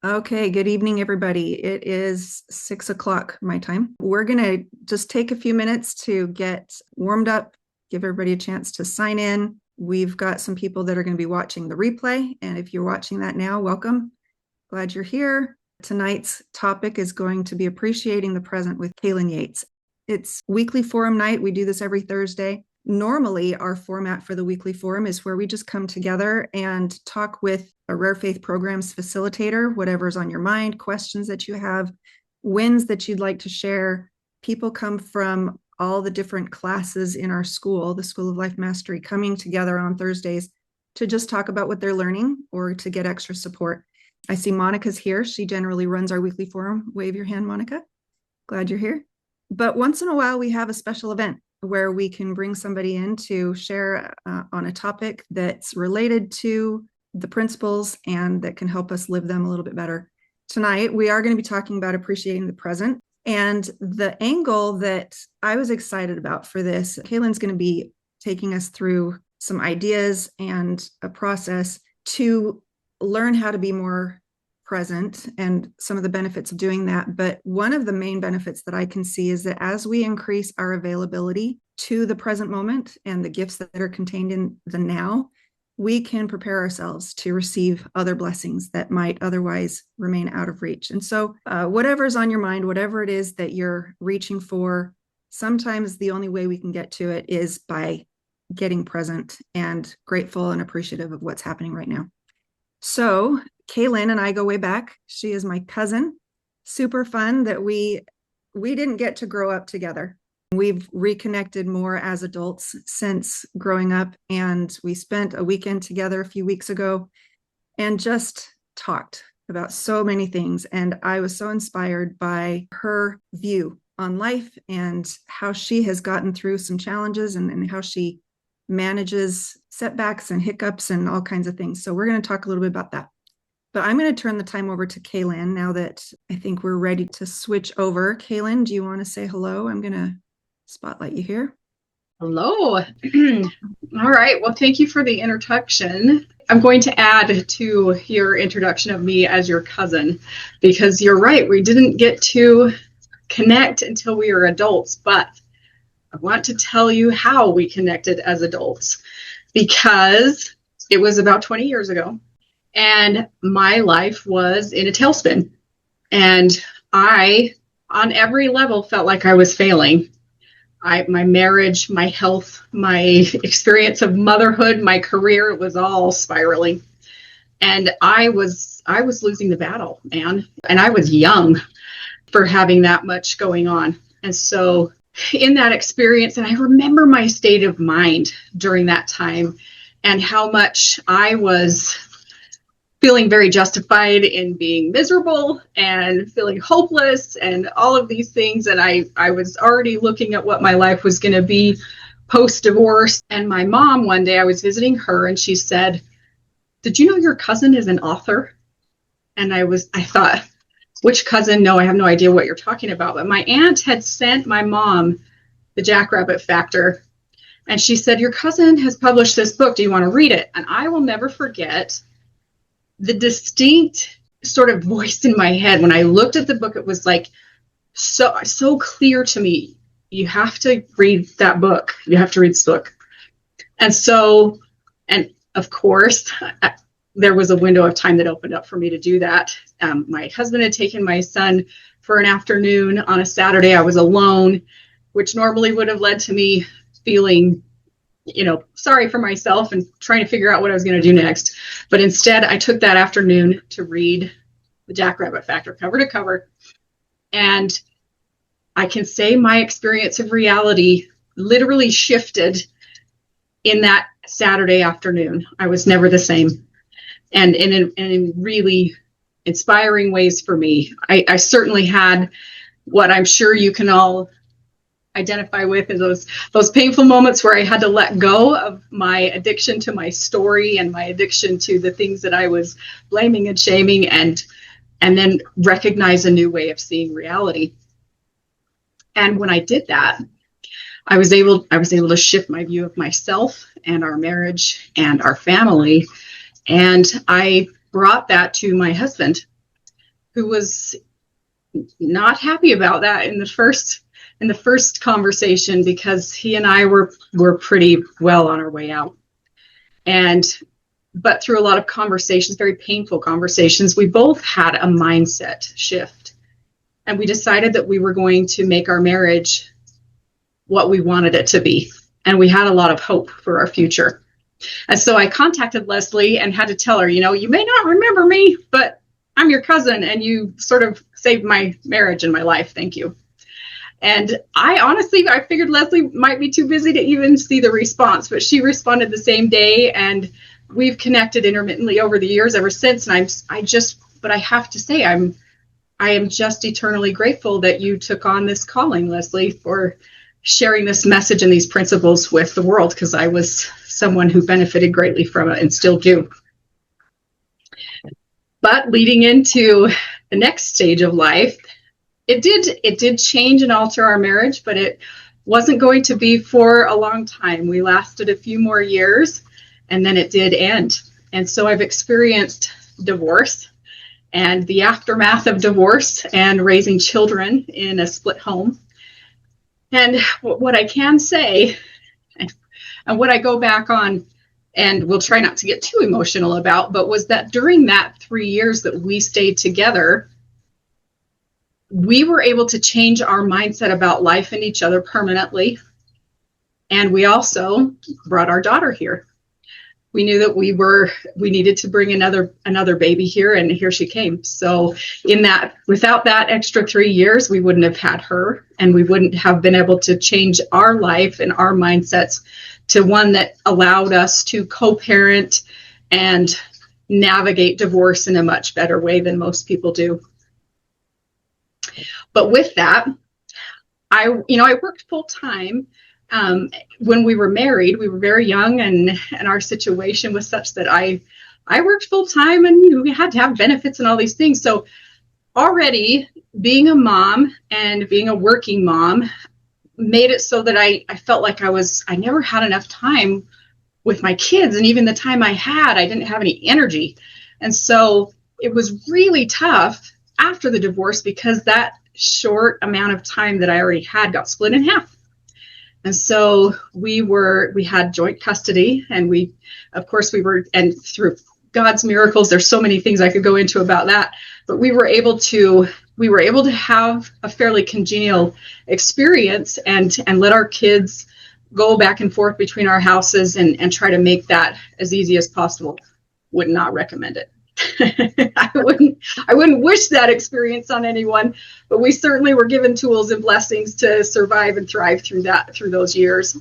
Okay, good evening, everybody. It is 6 o'clock my time. We're going to just take a few minutes to get warmed up, give everybody a chance to sign in. We've got some people that are going to be watching the replay. And if you're watching that now, welcome. Glad you're here. Tonight's topic is going to be appreciating the present with Kaylynn Yates. It's weekly forum night. We do this every Thursday. Normally, our format for the weekly forum is where we just come together and talk with a Rare Faith Programs facilitator, whatever's on your mind, questions that you have, wins that you'd like to share. People come from all the different classes in our school, the School of Life Mastery, coming together on Thursdays to just talk about what they're learning or to get extra support. I see Monica's here. She generally runs our weekly forum. Wave your hand, Monica. Glad you're here. But once in a while, we have a special event where we can bring somebody in to share on a topic that's related to the principles and that can help us live them a little bit better. Tonight, we are going to be talking about appreciating the present. And the angle that I was excited about for this, Kaylynn's going to be taking us through some ideas and a process to learn how to be more present and some of the benefits of doing that. But one of the main benefits that I can see is that as we increase our availability to the present moment and the gifts that are contained in the now, we can prepare ourselves to receive other blessings that might otherwise remain out of reach. And so whatever's on your mind, whatever it is that you're reaching for, sometimes the only way we can get to it is by getting present and grateful and appreciative of what's happening right now. So Kaylynn and I go way back. She is my cousin. Super fun that we didn't get to grow up together. We've reconnected more as adults since growing up, and we spent a weekend together a few weeks ago and just talked about so many things. And I was so inspired by her view on life and how she has gotten through some challenges and how she manages setbacks and hiccups and all kinds of things. So we're going to talk a little bit about that. But I'm going to turn the time over to Kaylynn now that I think we're ready to switch over. Kaylynn, do you want to say hello? I'm going to spotlight you here. Hello. All right. Well, thank you for the introduction. I'm going to add to your introduction of me as your cousin, because you're right. We didn't get to connect until we were adults, but I want to tell you how we connected as adults, because it was about 20 years ago and my life was in a tailspin. And I, on every level, felt like I was failing. My marriage, my health, my experience of motherhood, my career, it was all spiraling. And I was losing the battle, man. And I was young for having that much going on. And so in that experience, and I remember my state of mind during that time and how much I was feeling very justified in being miserable and feeling hopeless and all of these things. And I was already looking at what my life was going to be post-divorce. And my mom, one day I was visiting her and she said, "Did you know your cousin is an author?" And I thought, which cousin? No, I have no idea what you're talking about. But my aunt had sent my mom The Jackrabbit Factor. And she said, "Your cousin has published this book. Do you want to read it?" And I will never forget the distinct sort of voice in my head. When I looked at the book, it was like so clear to me. You have to read that book. You have to read this book. And so, and of course, there was a window of time that opened up for me to do that. My husband had taken my son for an afternoon on a Saturday. I was alone, which normally would have led to me feeling sorry for myself and trying to figure out what I was going to do next. But instead, I took that afternoon to read The Jackrabbit Factor cover to cover. And I can say my experience of reality literally shifted in that Saturday afternoon. I was never the same. And in really inspiring ways for me. I certainly had what I'm sure you can all identify with is those painful moments where I had to let go of my addiction to my story and my addiction to the things that I was blaming and shaming, and then recognize a new way of seeing reality. And when I did that, I was able to shift my view of myself and our marriage and our family. And I brought that to my husband. who was not happy about that in the first conversation, because he and I were pretty well on our way out. But through a lot of conversations, very painful conversations, we both had a mindset shift. And we decided that we were going to make our marriage what we wanted it to be. And we had a lot of hope for our future. And so I contacted Leslie and had to tell her, you may not remember me, but I'm your cousin, and you sort of saved my marriage and my life. Thank you. And I figured Leslie might be too busy to even see the response, but she responded the same day, and we've connected intermittently over the years ever since. And but I have to say, I am just eternally grateful that you took on this calling, Leslie, for sharing this message and these principles with the world, because I was someone who benefited greatly from it and still do. But leading into the next stage of life, it did change and alter our marriage, but it wasn't going to be for a long time. We lasted a few more years, and then it did end. And so I've experienced divorce and the aftermath of divorce and raising children in a split home. And what I can say, and what I go back on, and we'll try not to get too emotional about, but was that during that 3 years that we stayed together, we were able to change our mindset about life and each other permanently. And we also brought our daughter here. We knew that we needed to bring another baby here, and here she came. So without that extra 3 years, we wouldn't have had her, and we wouldn't have been able to change our life and our mindsets to one that allowed us to co-parent and navigate divorce in a much better way than most people do. But with that, I worked full time. When we were married, we were very young, and our situation was such that I worked full time, and we had to have benefits and all these things. So already being a mom and being a working mom made it so that I felt like I never had enough time with my kids. And even the time I had, I didn't have any energy. And so it was really tough after the divorce, because that short amount of time that I already had got split in half. And so we had joint custody, and and through God's miracles, there's so many things I could go into about that, but we were able to have a fairly congenial experience and let our kids go back and forth between our houses and try to make that as easy as possible. Would not recommend it. I wouldn't wish that experience on anyone, but we certainly were given tools and blessings to survive and thrive through those years.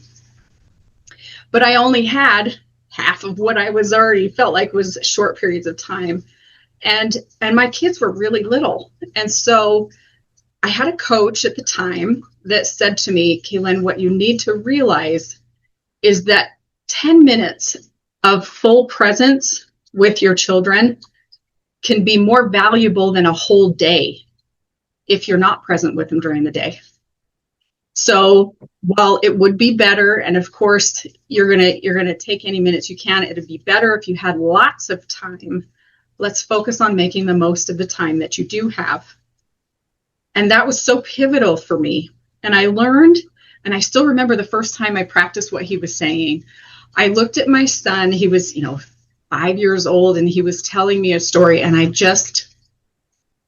But I only had half of what I was already felt like was short periods of time. And my kids were really little. And so I had a coach at the time that said to me, Kaylynn, what you need to realize is that 10 minutes of full presence with your children can be more valuable than a whole day if you're not present with them during the day. So while it would be better, and of course you're gonna take any minutes you can, it'd be better if you had lots of time. Let's focus on making the most of the time that you do have. And that was so pivotal for me. And I learned, and I still remember the first time I practiced what he was saying. I looked at my son, he was, 5 years old, and he was telling me a story, and I just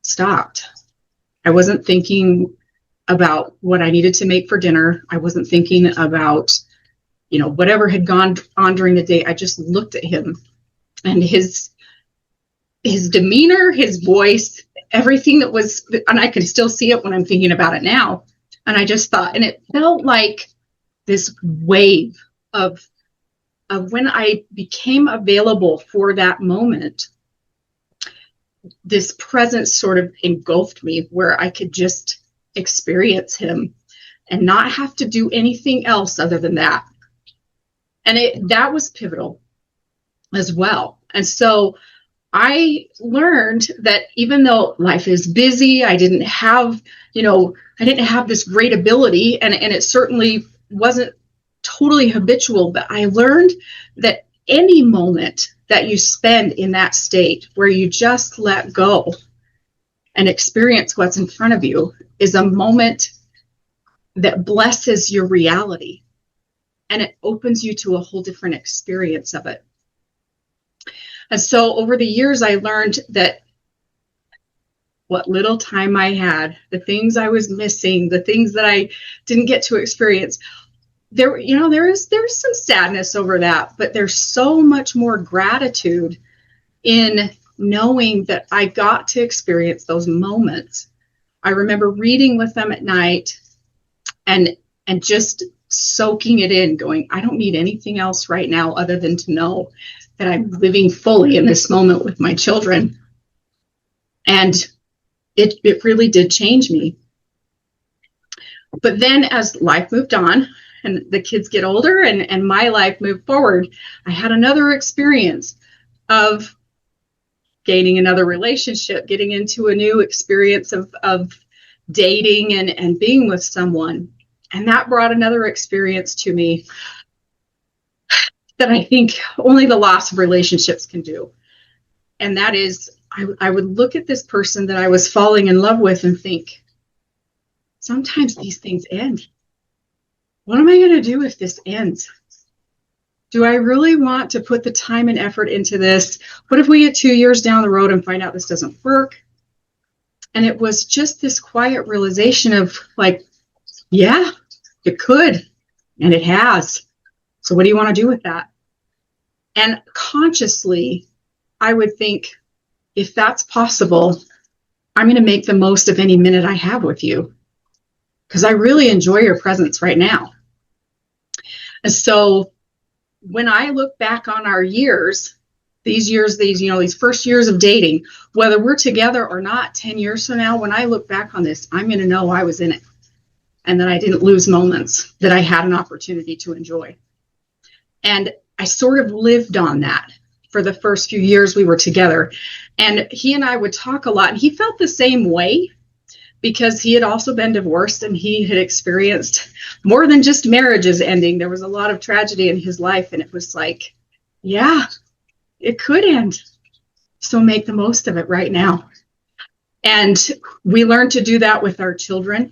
stopped. I wasn't thinking about what I needed to make for dinner. I wasn't thinking about, whatever had gone on during the day. I just looked at him, and his demeanor, his voice, everything that was, and I can still see it when I'm thinking about it now. And I just thought, and it felt like this wave of when I became available for that moment, this presence sort of engulfed me, where I could just experience him and not have to do anything else other than that. And that was pivotal as well. And so I learned that even though life is busy, I didn't have this great ability, and it certainly wasn't totally habitual, but I learned that any moment that you spend in that state where you just let go and experience what's in front of you is a moment that blesses your reality, and it opens you to a whole different experience of it. And so over the years, I learned that what little time I had, the things I was missing, the things that I didn't get to experience, there is some sadness over that, but there's so much more gratitude in knowing that I got to experience those moments. I remember reading with them at night and just soaking it in, going, I don't need anything else right now other than to know that I'm living fully in this moment with my children. And it really did change me. But then as life moved on and the kids get older and my life moved forward, I had another experience of gaining another relationship, getting into a new experience of dating and being with someone. And that brought another experience to me that I think only the loss of relationships can do. And that is, I would look at this person that I was falling in love with and think, sometimes these things end. What am I going to do if this ends? Do I really want to put the time and effort into this? What if we get 2 years down the road and find out this doesn't work? And it was just this quiet realization of like, yeah, it could, and it has. So what do you want to do with that? And consciously, I would think, if that's possible, I'm going to make the most of any minute I have with you, because I really enjoy your presence right now. And so when I look back on our years, these first years of dating, whether we're together or not 10 years from now, when I look back on this, I'm going to know I was in it and that I didn't lose moments, that I had an opportunity to enjoy. And I sort of lived on that for the first few years we were together. And he and I would talk a lot, and he felt the same way because he had also been divorced and he had experienced more than just marriages ending. There was a lot of tragedy in his life, and it was like, yeah, it could end. So make the most of it right now. And we learned to do that with our children.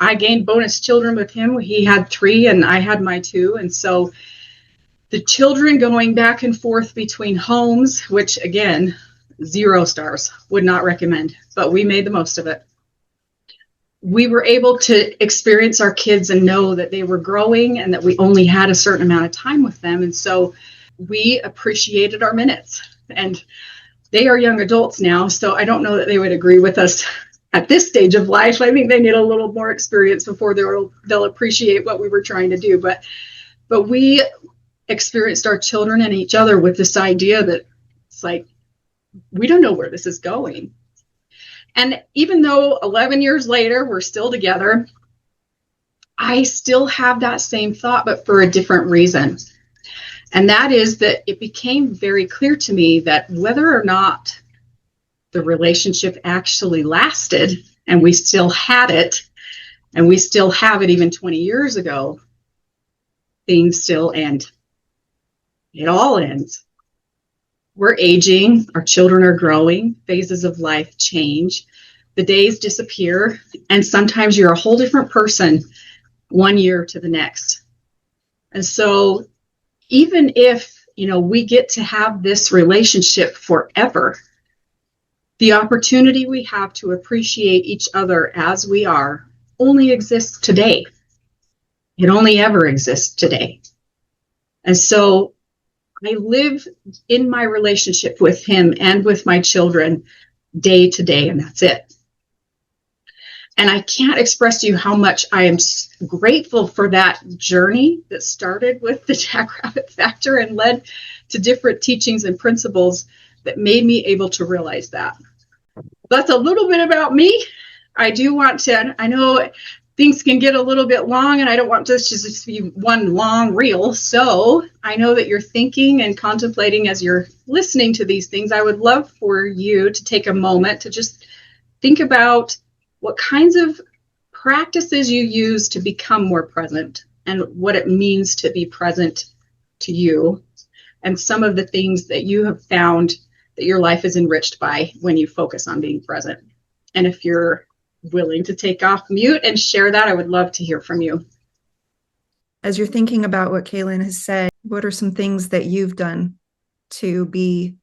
I gained bonus children with him. He had 3 and I had my 2. And so the children going back and forth between homes, which again, 0 stars, would not recommend, but we made the most of it. We were able to experience our kids and know that they were growing and that we only had a certain amount of time with them. And so we appreciated our minutes. And they are young adults now, so I don't know that they would agree with us at this stage of life. I think they need a little more experience before they'll appreciate what we were trying to do. But we experienced our children and each other with this idea that it's like, we don't know where this is going. And even though 11 years later, we're still together, I still have that same thought, but for a different reason. And that is that it became very clear to me that whether or not the relationship actually lasted and we still had it, and we still have it even 20 years ago, things still end. It all ends. We're aging, our children are growing, phases of life change, the days disappear, and sometimes you're a whole different person 1 year to the next. And so even if, we get to have this relationship forever, the opportunity we have to appreciate each other as we are only exists today. It only ever exists today. And so I live in my relationship with him and with my children day to day, and that's it. And I can't express to you how much I am grateful for that journey that started with the Jackrabbit Factor and led to different teachings and principles that made me able to realize that. That's a little bit about me. I know things can get a little bit long, and I don't want this to just be one long reel. So I know that you're thinking and contemplating as you're listening to these things. I would love for you to take a moment to just think about what kinds of practices you use to become more present and what it means to be present to you, and some of the things that you have found that your life is enriched by when you focus on being present. And if you're willing to take off mute and share that, I would love to hear from you. As you're thinking about what Kaylynn has said, what are some things that you've done to be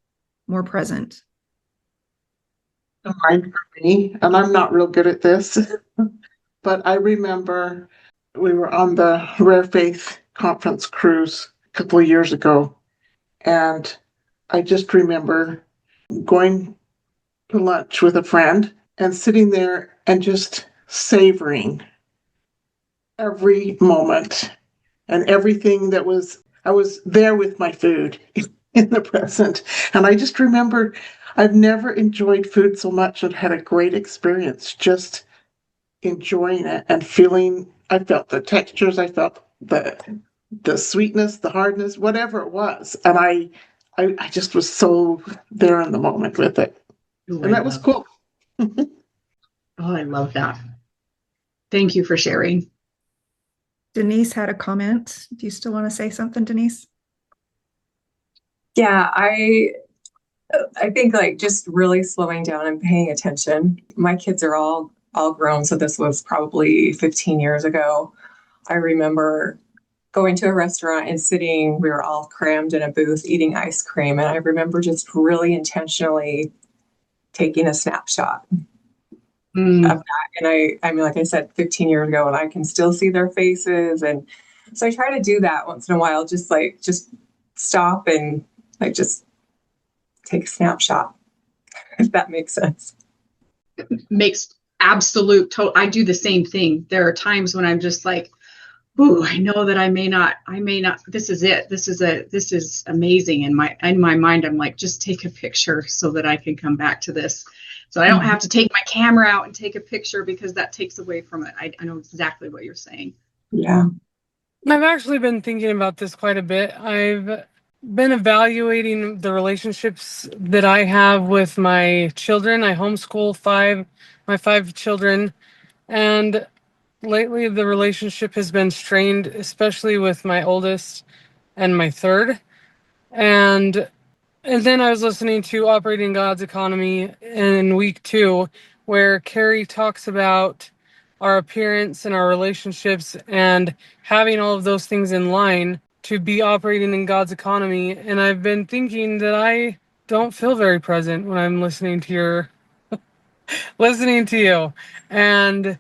more present? Mine for me, and I'm not real good at this, but I remember we were on the Rare Faith conference cruise a couple of years ago, and I just remember going to lunch with a friend and sitting there and just savoring every moment and everything that was, I was there with my food in the present. And I just remember I've never enjoyed food so much and had a great experience just enjoying it and feeling, I felt the textures, I felt the sweetness, the hardness, whatever it was. And I just was so there in the moment with it. Ooh, And that was cool. Oh, I love that. Thank you for sharing. Denise had a comment. Do you still want to say something, Denise? Yeah, I think like just really slowing down and paying attention. My kids are all grown, so this was probably 15 years ago. I remember going to a restaurant and sitting, we were all crammed in a booth eating ice cream, and I remember just really intentionally taking a snapshot of that. And I mean, like I said, 15 years ago, and I can still see their faces. And so I try to do that once in a while, just stop and like just take a snapshot, if that makes sense. Makes absolute total. I do the same thing. There are times when I'm just like, ooh, I know that I may not, this is it. This is amazing. In my mind, I'm like, just take a picture so that I can come back to this. So I don't have to take my camera out and take a picture because that takes away from it. I know exactly what you're saying. Yeah. I've actually been thinking about this quite a bit. I've been evaluating the relationships that I have with my children. I homeschool my five children, and lately the relationship has been strained, especially with my oldest and my third. And then I was listening to Operating God's Economy in week 2, where Carrie talks about our appearance and our relationships and having all of those things in line to be operating in God's economy. And I've been thinking that I don't feel very present when I'm listening to you. And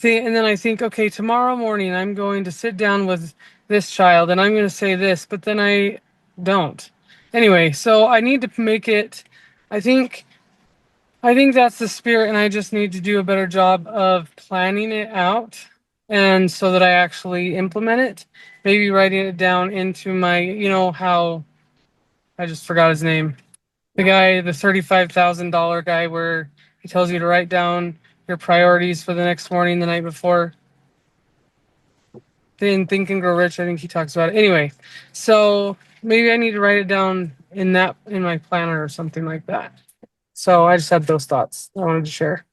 then I think, okay, tomorrow morning I'm going to sit down with this child and I'm going to say this, but then I don't. Anyway, so I need to make it, I think that's the spirit, and I just need to do a better job of planning it out, and so that I actually implement it. Maybe writing it down into my, how, I just forgot his name. The guy, the $35,000 guy, where he tells you to write down your priorities for the next morning, the night before. In Think and Grow Rich, I think he talks about it. Anyway, so maybe I need to write it down in my planner or something like that. So I just had those thoughts I wanted to share.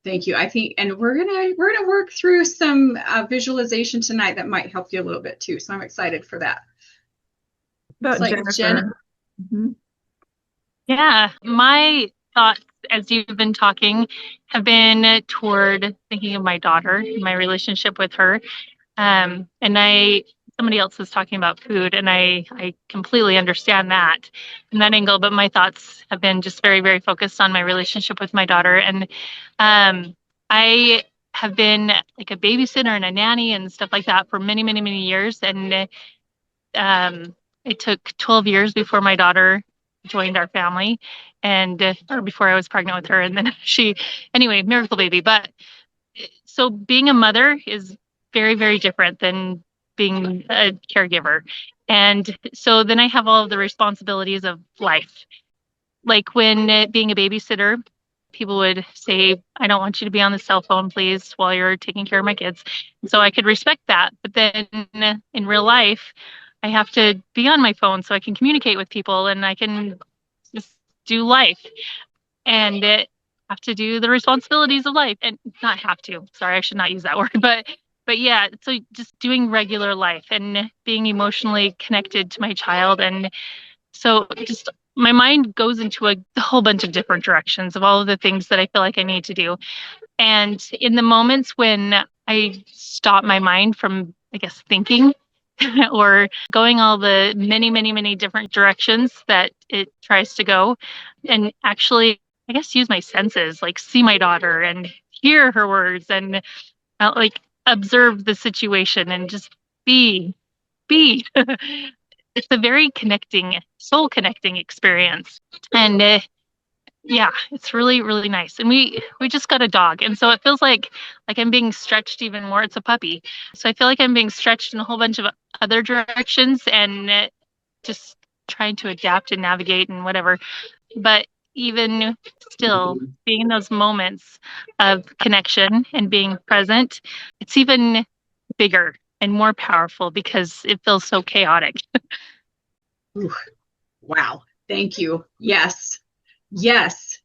Thank you. I think, and we're gonna work through some visualization tonight that might help you a little bit too. So I'm excited for that. About like Jennifer. Mm-hmm. Yeah, my thoughts as you've been talking have been toward thinking of my daughter, my relationship with her. And somebody else was talking about food, and I completely understand that from that angle, but my thoughts have been just very, very focused on my relationship with my daughter. And I have been like a babysitter and a nanny and stuff like that for many, many, many years. And it took 12 years before my daughter joined our family, and or before I was pregnant with her. And then anyway, miracle baby. But so being a mother is very, very different than being a caregiver. And so then I have all of the responsibilities of life. Like when being a babysitter, people would say, I don't want you to be on the cell phone, please, while you're taking care of my kids. So I could respect that. But then in real life, I have to be on my phone so I can communicate with people and I can just do life. And have to do the responsibilities of life, and not have to. Sorry, I should not use that word, but yeah. So just doing regular life and being emotionally connected to my child, and so just my mind goes into a whole bunch of different directions of all of the things that I feel like I need to do. And in the moments when I stop my mind from, I guess, thinking or going all the many, many, many different directions that it tries to go, and actually, I guess, use my senses, like see my daughter and hear her words and like observe the situation and just be. It's a very connecting, soul connecting experience. And yeah, it's really, really nice. And we just got a dog. And so it feels like I'm being stretched even more. It's a puppy. So I feel like I'm being stretched in a whole bunch of other directions and just trying to adapt and navigate and whatever. But even still, being in those moments of connection and being present, it's even bigger and more powerful because it feels so chaotic. Ooh, wow. Thank you. Yes. Yes.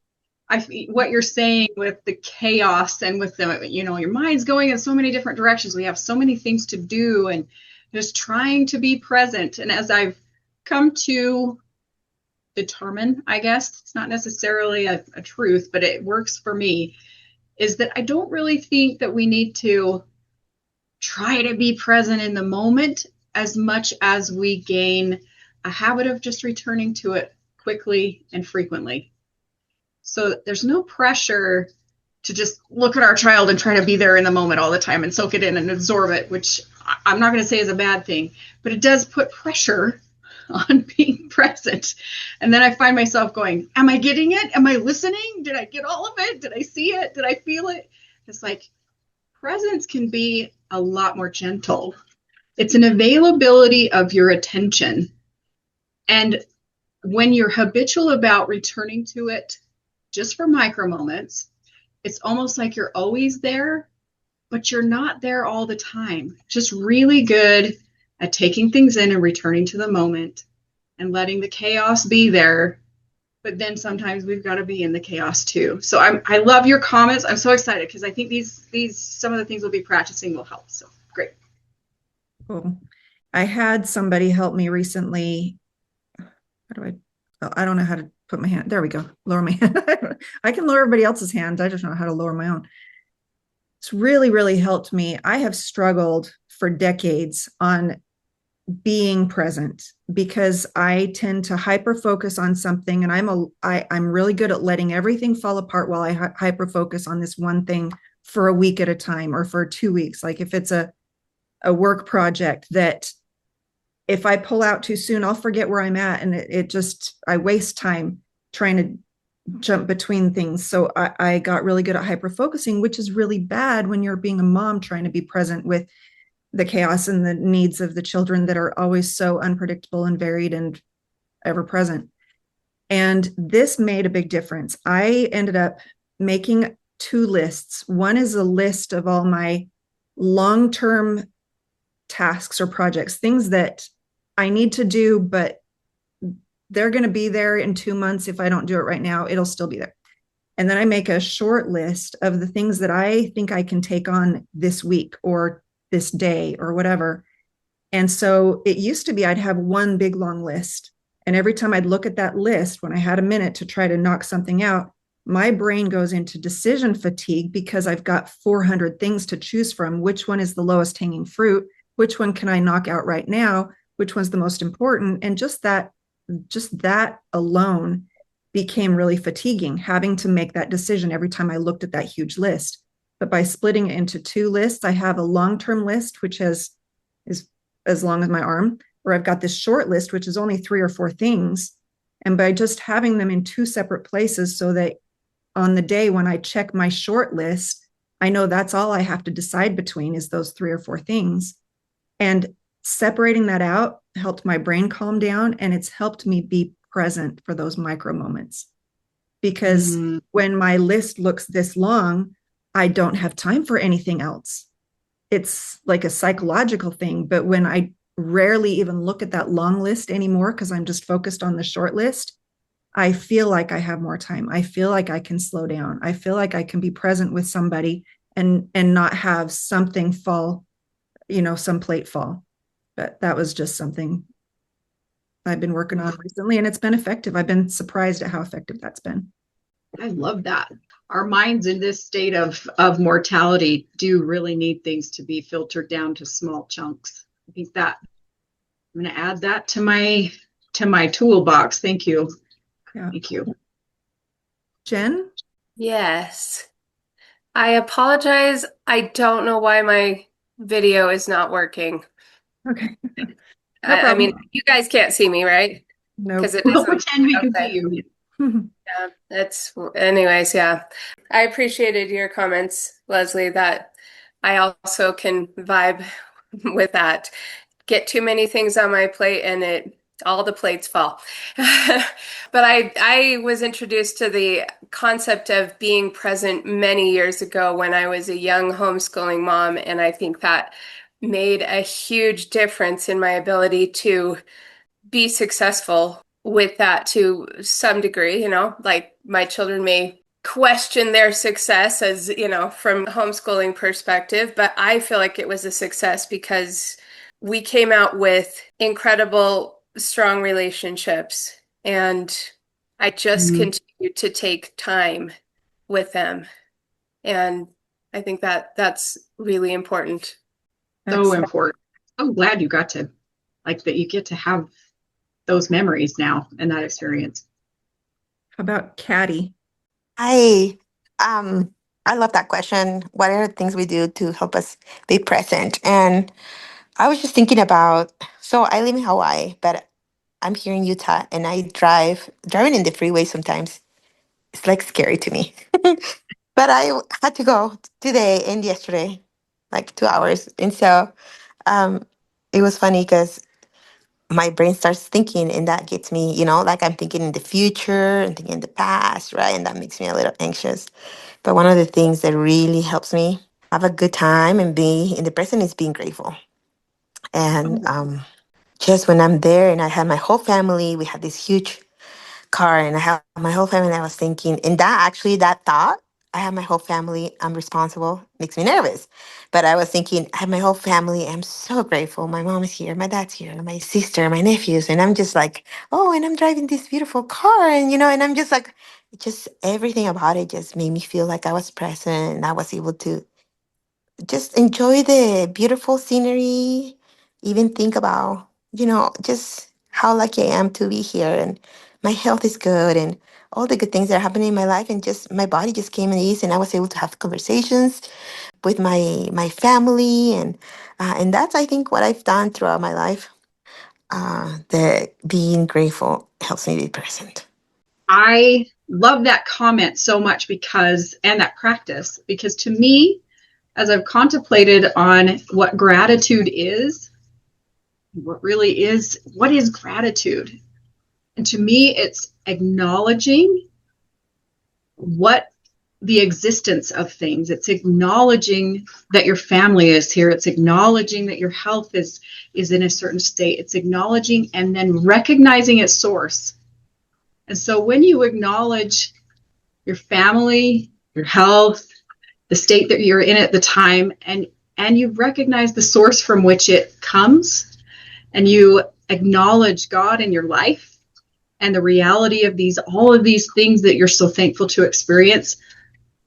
What you're saying with the chaos and with the, your mind's going in so many different directions. We have so many things to do and just trying to be present. And as I've come to determine, I guess, it's not necessarily a truth, but it works for me, is that I don't really think that we need to try to be present in the moment as much as we gain a habit of just returning to it quickly and frequently. So there's no pressure to just look at our child and try to be there in the moment all the time and soak it in and absorb it, which I'm not going to say is a bad thing, but it does put pressure on being present. And then I find myself going, am I getting it? Am I listening? Did I get all of it? Did I see it? Did I feel it? It's like presence can be a lot more gentle. It's an availability of your attention. And when you're habitual about returning to it just for micro moments, it's almost like you're always there, but you're not there all the time. Just really good at taking things in and returning to the moment and letting the chaos be there. But then sometimes we've got to be in the chaos too. So I love your comments. I'm so excited because I think these some of the things we'll be practicing will help. So great. Cool. I had somebody help me recently. I don't know how to put my hand. There we go. Lower my hand. I can lower everybody else's hands. I just don't know how to lower my own. It's really, really helped me. I have struggled for decades on being present because I tend to hyper focus on something, and I'm really good at letting everything fall apart while I hyper focus on this one thing for a week at a time or for 2 weeks. Like if it's a work project that if I pull out too soon, I'll forget where I'm at, and I waste time trying to jump between things. So I got really good at hyper focusing, which is really bad when you're being a mom trying to be present with the chaos and the needs of the children that are always so unpredictable and varied and ever present. And this made a big difference. I ended up making 2 lists. One is a list of all my long-term tasks or projects, things that I need to do, but they're going to be there in 2 months. If I don't do it right now, it'll still be there. And then I make a short list of the things that I think I can take on this week or this day or whatever. And so it used to be I'd have one big long list. And every time I'd look at that list, when I had a minute to try to knock something out, my brain goes into decision fatigue because I've got 400 things to choose from. Which one is the lowest hanging fruit? Which one can I knock out right now? Which one's the most important? And just that alone became really fatiguing, having to make that decision every time I looked at that huge list. But by splitting it into 2 lists, I have a long-term list, which is as long as my arm, or I've got this short list, which is only 3 or 4 things. And by just having them in 2 separate places so that on the day when I check my short list, I know that's all I have to decide between is those 3 or 4 things. And separating that out helped my brain calm down, and it's helped me be present for those micro moments. Because when my list looks this long, I don't have time for anything else. It's like a psychological thing, but when I rarely even look at that long list anymore because I'm just focused on the short list, I feel like I have more time. I feel like I can slow down. I feel like I can be present with somebody and not have something fall, some plate fall. But that was just something I've been working on recently, and it's been effective. I've been surprised at how effective that's been. I love that. Our minds in this state of mortality do really need things to be filtered down to small chunks. I think that I'm going to add that to my toolbox. Thank you. Yeah. Thank you. Jen? Yes. I apologize. I don't know why my video is not working. Okay. No I mean, problem. you guys can't see me, right? No. Because it We'll doesn't. pretend we can Okay. see you. Yeah, anyways, yeah. I appreciated your comments, Leslie, that I also can vibe with that. Get too many things on my plate and all the plates fall. But I was introduced to the concept of being present many years ago when I was a young homeschooling mom, and I think that made a huge difference in my ability to be successful with that to some degree. Like my children may question their success as, from homeschooling perspective, but I feel like it was a success because we came out with incredible, strong relationships, and I just continue to take time with them. And I think that that's really important. So important. So glad you got to, like, that you get to have those memories now and that experience. How about Caddy? Hi. I love that question. What are the things we do to help us be present? And I was just thinking about, so I live in Hawaii, but I'm here in Utah and I driving in the freeway sometimes. It's like scary to me. But I had to go today and yesterday, like 2 hours. And so um, it was funny because my brain starts thinking and that gets me, like I'm thinking in the future and thinking in the past, right? And that makes me a little anxious. But one of the things that really helps me have a good time and be in the present is being grateful. And just when I'm there and I have my whole family, we have this huge car and I have my whole family, I was thinking, and that thought, I have my whole family, I'm responsible, makes me nervous. But I was thinking, I have my whole family, I'm so grateful. My mom is here, my dad's here, my sister, my nephews. And I'm just like, oh, and I'm driving this beautiful car. And I'm just like, just everything about it just made me feel like I was present and I was able to just enjoy the beautiful scenery, even think about, just how lucky I am to be here and my health is good and all the good things that are happening in my life and just my body just came at ease and I was able to have conversations with my family and that's I think what I've done throughout my life. That being grateful helps me be present. I love that comment so much and that practice, because to me, as I've contemplated on what gratitude is, what is gratitude? And to me, it's acknowledging what the existence of things. It's acknowledging that your family is here. It's acknowledging that your health is in a certain state. It's acknowledging and then recognizing its source. And so when you acknowledge your family, your health, the state that you're in at the time, and you recognize the source from which it comes, and you acknowledge God in your life and the reality of all of these things that you're so thankful to experience,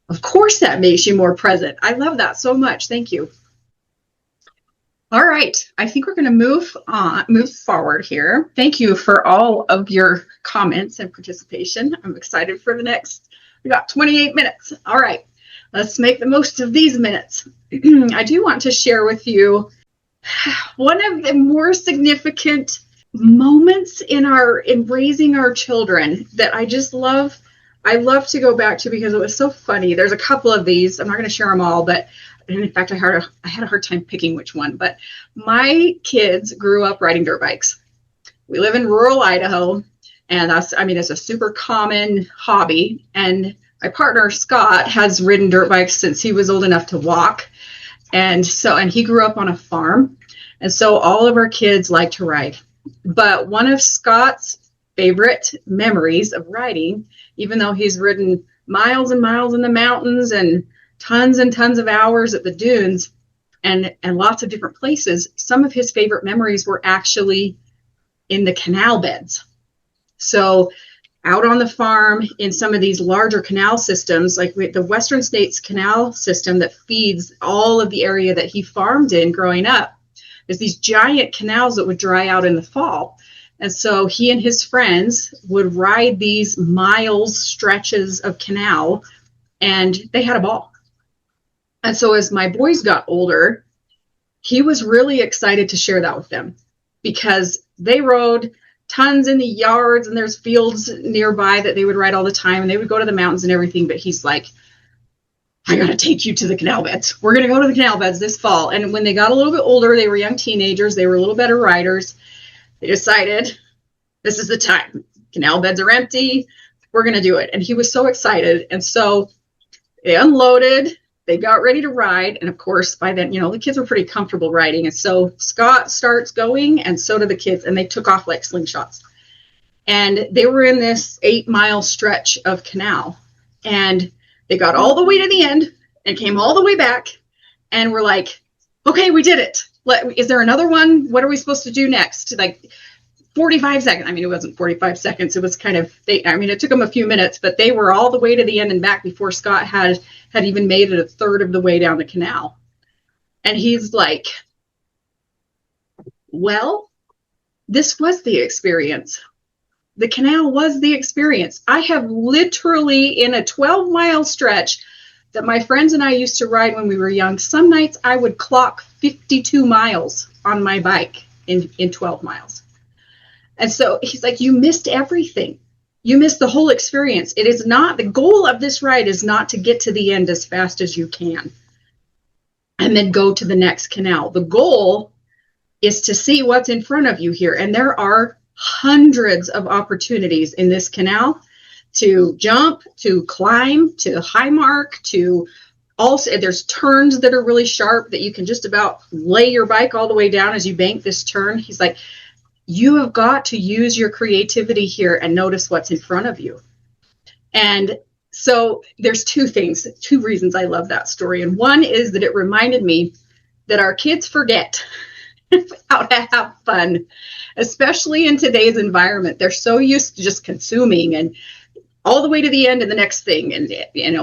of course that makes you more present. I love that so much. Thank you. All right, I think we're going to move forward here. Thank you for all of your comments and participation. I'm excited for we got 28 minutes. All right, let's make the most of these minutes. I do want to share with you one of the more significant moments in raising our children that I just love. I love to go back to because it was so funny. There's a couple of these. I'm not going to share them all, but in fact, I had a hard time picking which one. But my kids grew up riding dirt bikes. We live in rural Idaho, and it's a super common hobby. And my partner, Scott, has ridden dirt bikes since he was old enough to walk. And he grew up on a farm. And so all of our kids like to ride. But one of Scott's favorite memories of riding, even though he's ridden miles and miles in the mountains and tons of hours at the dunes and lots of different places, some of his favorite memories were actually in the canal beds. So out on the farm in some of these larger canal systems, like the Western States Canal system that feeds all of the area that he farmed in growing up, there's these giant canals that would dry out in the fall. And so he and his friends would ride these miles stretches of canal, and they had a ball. And so as my boys got older, he was really excited to share that with them, because they rode tons in the yards, and there's fields nearby that they would ride all the time, and they would go to the mountains and everything. But he's like, I got to take you to the canal beds. We're going to go to the canal beds this fall. And when they got a little bit older, they were young teenagers. They were a little better riders. They decided, this is the time. Canal beds are empty. We're going to do it. And he was so excited. And so they unloaded. They got ready to ride. And of course, by then, the kids were pretty comfortable riding. And so Scott starts going, and so do the kids. And they took off like slingshots. And they were in this 8-mile stretch of canal. And they got all the way to the end and came all the way back. And we're like, okay, we did it. Is there another one? What are we supposed to do next? Like 45 seconds. I mean, it wasn't 45 seconds. It was kind of, it took them a few minutes, but they were all the way to the end and back before Scott had even made it a third of the way down the canal. And he's like, well, this was the experience. The canal was the experience. I have literally, in a 12-mile stretch that my friends and I used to ride when we were young, some nights I would clock 52 miles on my bike in 12 miles. And so he's like, you missed everything. You missed the whole experience. It is not, the goal of this ride is not to get to the end as fast as you can and then go to the next canal. The goal is to see what's in front of you here. And there are hundreds of opportunities in this canal to jump, to climb, to high mark, to also, there's turns that are really sharp that you can just about lay your bike all the way down as you bank this turn. He's like, you have got to use your creativity here and notice what's in front of you. And so there's two reasons I love that story. And one is that it reminded me that our kids forget how to have fun, especially in today's environment. They're so used to just consuming and all the way to the end of the next thing, and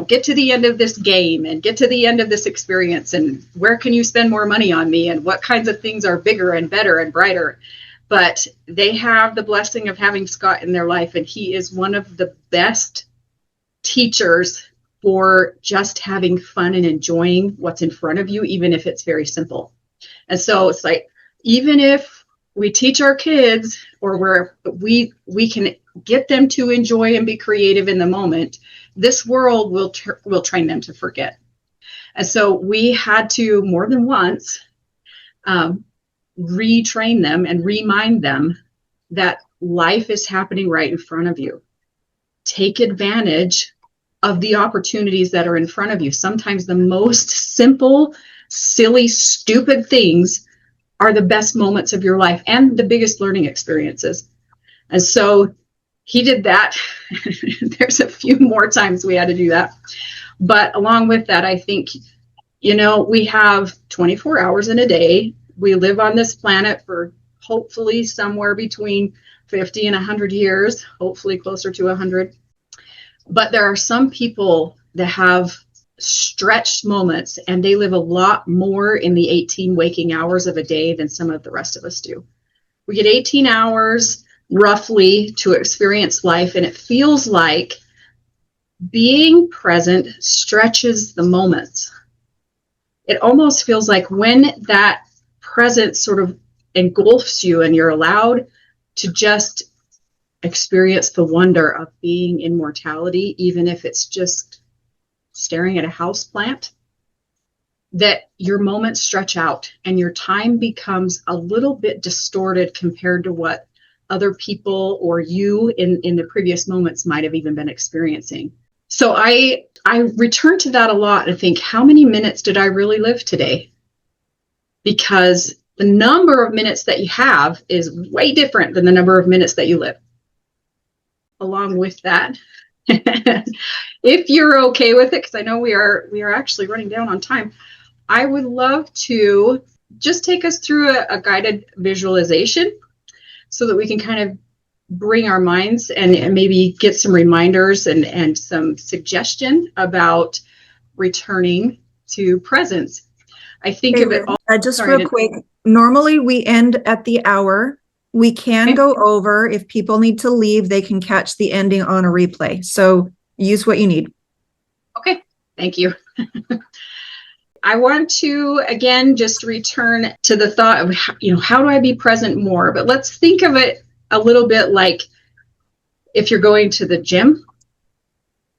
get to the end of this game and get to the end of this experience, and where can you spend more money on me, and what kinds of things are bigger and better and brighter. But they have the blessing of having Scott in their life, and he is one of the best teachers for just having fun and enjoying what's in front of you, even if it's very simple. And so it's like, even if we teach our kids, or we can get them to enjoy and be creative in the moment, this world will train them to forget. And so we had to, more than once, retrain them and remind them that life is happening right in front of you. Take advantage of the opportunities that are in front of you. Sometimes the most simple, silly, stupid things are the best moments of your life and the biggest learning experiences. And so he did that. There's a few more times we had to do that. But along with that, I think, we have 24 hours in a day. We live on this planet for hopefully somewhere between 50 and 100 years, hopefully closer to 100. But there are some people that have stretched moments, and they live a lot more in the 18 waking hours of a day than some of the rest of us do. We get 18 hours roughly to experience life, and it feels like being present stretches the moments. It almost feels like when that presence sort of engulfs you and you're allowed to just experience the wonder of being in mortality, even if it's just staring at a house plant, that your moments stretch out and your time becomes a little bit distorted compared to what other people or you in the previous moments might have even been experiencing. So I return to that a lot and think, how many minutes did I really live today? Because the number of minutes that you have is way different than the number of minutes that you live. Along with that, if you're okay with it, because I know we are actually running down on time, I would love to just take us through a guided visualization. so that we can kind of bring our minds and maybe get some reminders and some suggestion about returning to presence. I think of it all. Just real quick. Normally we end at the hour. We can go over. If people need to leave, they can catch the ending on a replay. So use what you need. Okay, thank you. I want to, again, just return to the thought of, how do I be present more? But let's think of it a little bit like if you're going to the gym.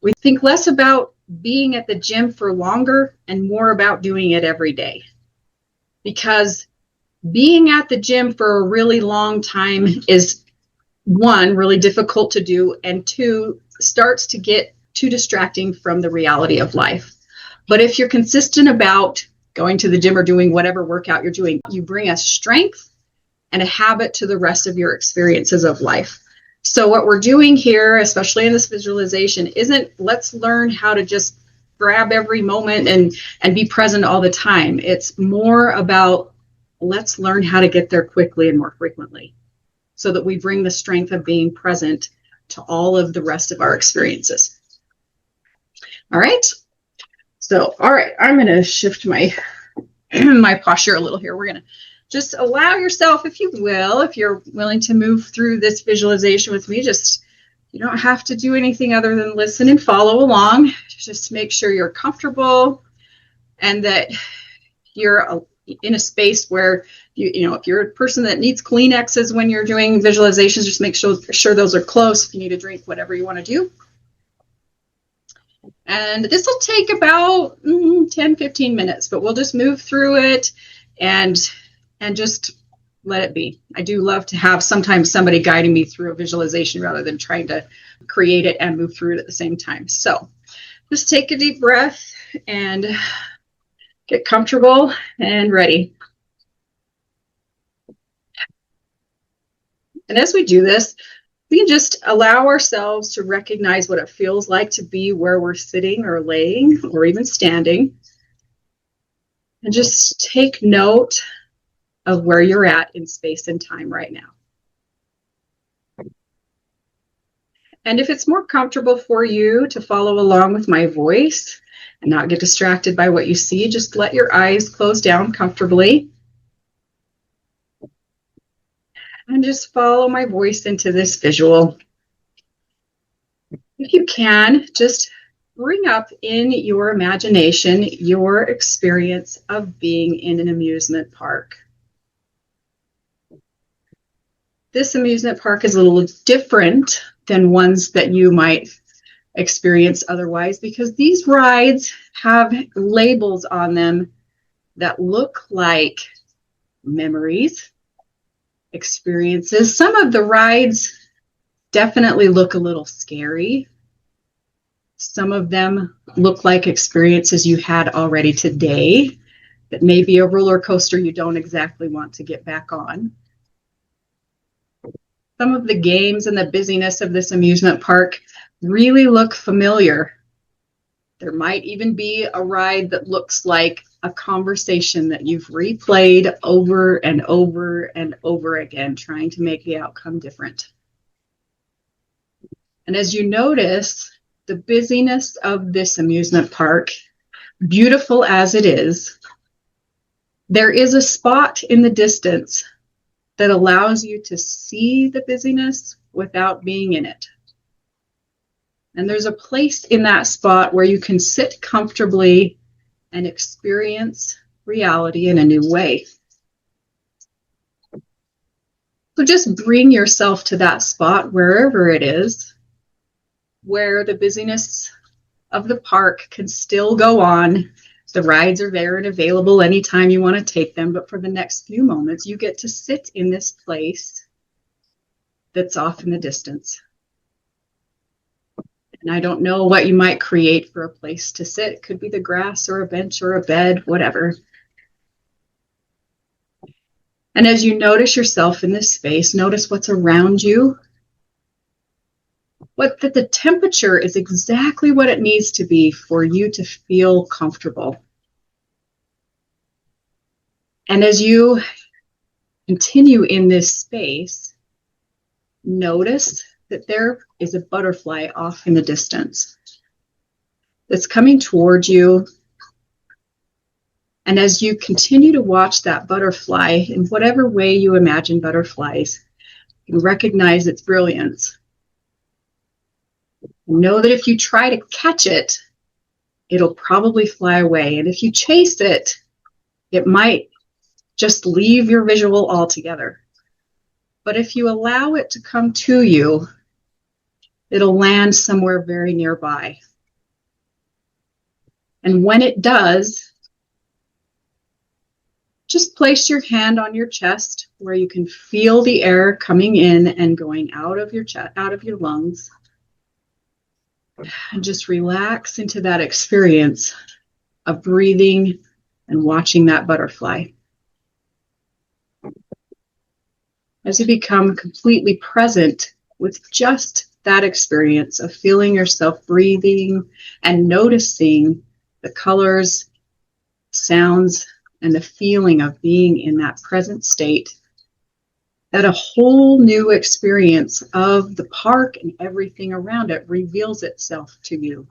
We think less about being at the gym for longer and more about doing it every day. Because being at the gym for a really long time is, one, really difficult to do, and two, starts to get too distracting from the reality of life. But if you're consistent about going to the gym or doing whatever workout you're doing, you bring a strength and a habit to the rest of your experiences of life. So what we're doing here, especially in this visualization, isn't let's learn how to just grab every moment and be present all the time. It's more about let's learn how to get there quickly and more frequently so that we bring the strength of being present to all of the rest of our experiences. All right. So, all right, I'm going to shift my my posture a little here. We're going to just allow yourself, if you will, if you're willing to move through this visualization with me, you don't have to do anything other than listen and follow along. Just make sure you're comfortable and that you're in a space where, if you're a person that needs Kleenexes when you're doing visualizations, just make sure those are close. If you need a drink, whatever you want to do. And this will take about 10-15 minutes, but we'll just move through it and just let it be. I do love to have sometimes somebody guiding me through a visualization rather than trying to create it and move through it at the same time. So just take a deep breath and get comfortable and ready. And as we do this, we can just allow ourselves to recognize what it feels like to be where we're sitting or laying or even standing. And just take note of where you're at in space and time right now. And if it's more comfortable for you to follow along with my voice and not get distracted by what you see, just let your eyes close down comfortably. And just follow my voice into this visual. If you can, just bring up in your imagination your experience of being in an amusement park. This amusement park is a little different than ones that you might experience otherwise because these rides have labels on them that look like memories, experiences. Some of the rides definitely look a little scary. Some of them look like experiences you had already today that may be a roller coaster you don't exactly want to get back on. Some of the games and the busyness of this amusement park really look familiar. There might even be a ride that looks like a conversation that you've replayed over and over and over again, trying to make the outcome different. And as you notice the busyness of this amusement park, beautiful as it is, there is a spot in the distance that allows you to see the busyness without being in it. And there's a place in that spot where you can sit comfortably and experience reality in a new way. So just bring yourself to that spot, wherever it is, where the busyness of the park can still go on. The rides are there and available anytime you want to take them, but for the next few moments, you get to sit in this place that's off in the distance. And I don't know what you might create for a place to sit. It could be the grass or a bench or a bed, whatever. And as you notice yourself in this space, notice what's around you. That the temperature is exactly what it needs to be for you to feel comfortable. And as you continue in this space, Notice that there is a butterfly off in the distance that's coming towards you. And as you continue to watch that butterfly in whatever way you imagine butterflies, you recognize its brilliance. Know that if you try to catch it, it'll probably fly away. And if you chase it, it might just leave your visual altogether. But if you allow it to come to you, it'll land somewhere very nearby. And when it does, just place your hand on your chest where you can feel the air coming in and going out of your chest, out of your lungs. And just relax into that experience of breathing and watching that butterfly. As you become completely present with just that experience of feeling yourself breathing and noticing the colors, sounds, and the feeling of being in that present state, that a whole new experience of the park and everything around it reveals itself to you.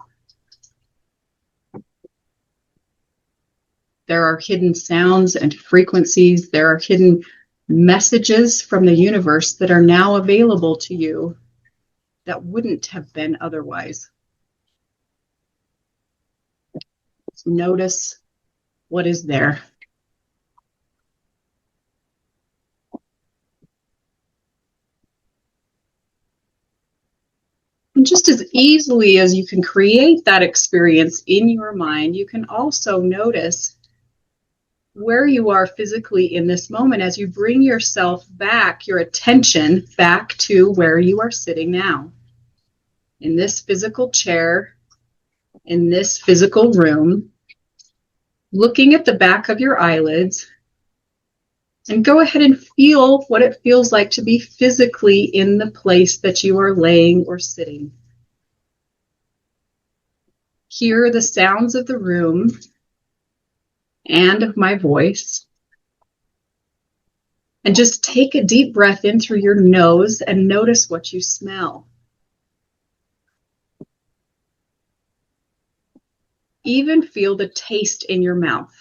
There are hidden sounds and frequencies. There are hidden messages from the universe that are now available to you that wouldn't have been otherwise. So notice what is there. And just as easily as you can create that experience in your mind, you can also notice where you are physically in this moment as you bring yourself back, your attention back to where you are sitting now. In this physical chair, in this physical room, looking at the back of your eyelids, and go ahead and feel what it feels like to be physically in the place that you are laying or sitting. Hear the sounds of the room and of my voice. And just take a deep breath in through your nose and notice what you smell. Even feel the taste in your mouth.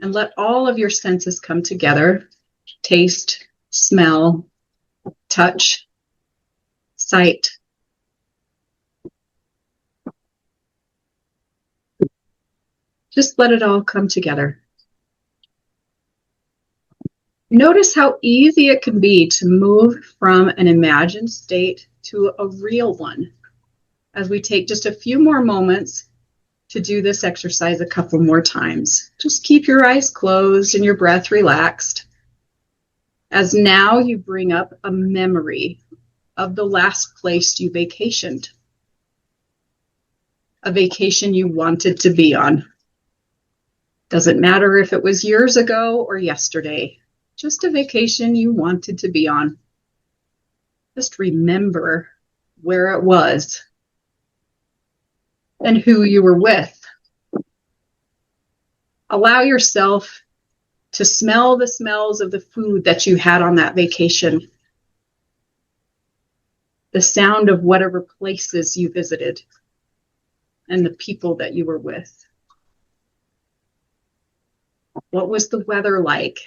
And let all of your senses come together. Taste, smell, touch, sight. Just let it all come together. Notice how easy it can be to move from an imagined state to a real one. As we take just a few more moments to do this exercise a couple more times. Just keep your eyes closed and your breath relaxed. As now you bring up a memory of the last place you vacationed. A vacation you wanted to be on. Doesn't matter if it was years ago or yesterday. Just a vacation you wanted to be on. Just remember where it was and who you were with. Allow yourself to smell the smells of the food that you had on that vacation. The sound of whatever places you visited and the people that you were with. What was the weather like?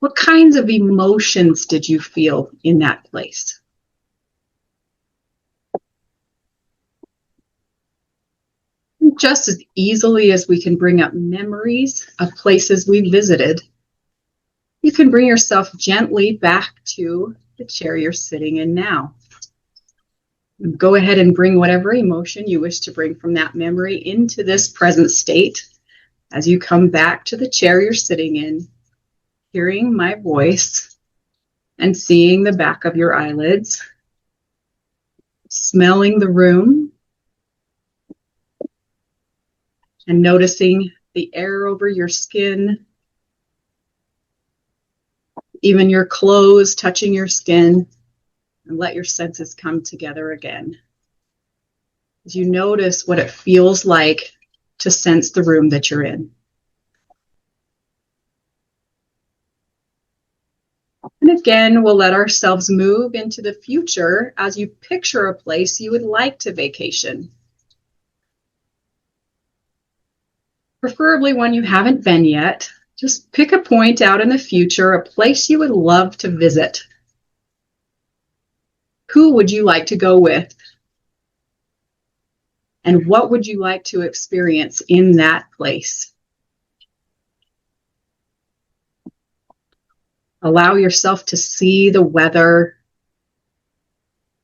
What kinds of emotions did you feel in that place? Just as easily as we can bring up memories of places we visited, you can bring yourself gently back to the chair you're sitting in now. Go ahead and bring whatever emotion you wish to bring from that memory into this present state as you come back to the chair you're sitting in, hearing my voice and seeing the back of your eyelids, smelling the room, and noticing the air over your skin, even your clothes touching your skin, and let your senses come together again. As you notice what it feels like to sense the room that you're in. And again, we'll let ourselves move into the future as you picture a place you would like to vacation. Preferably one you haven't been yet. Just pick a point out in the future, a place you would love to visit. Who would you like to go with? And what would you like to experience in that place? Allow yourself to see the weather,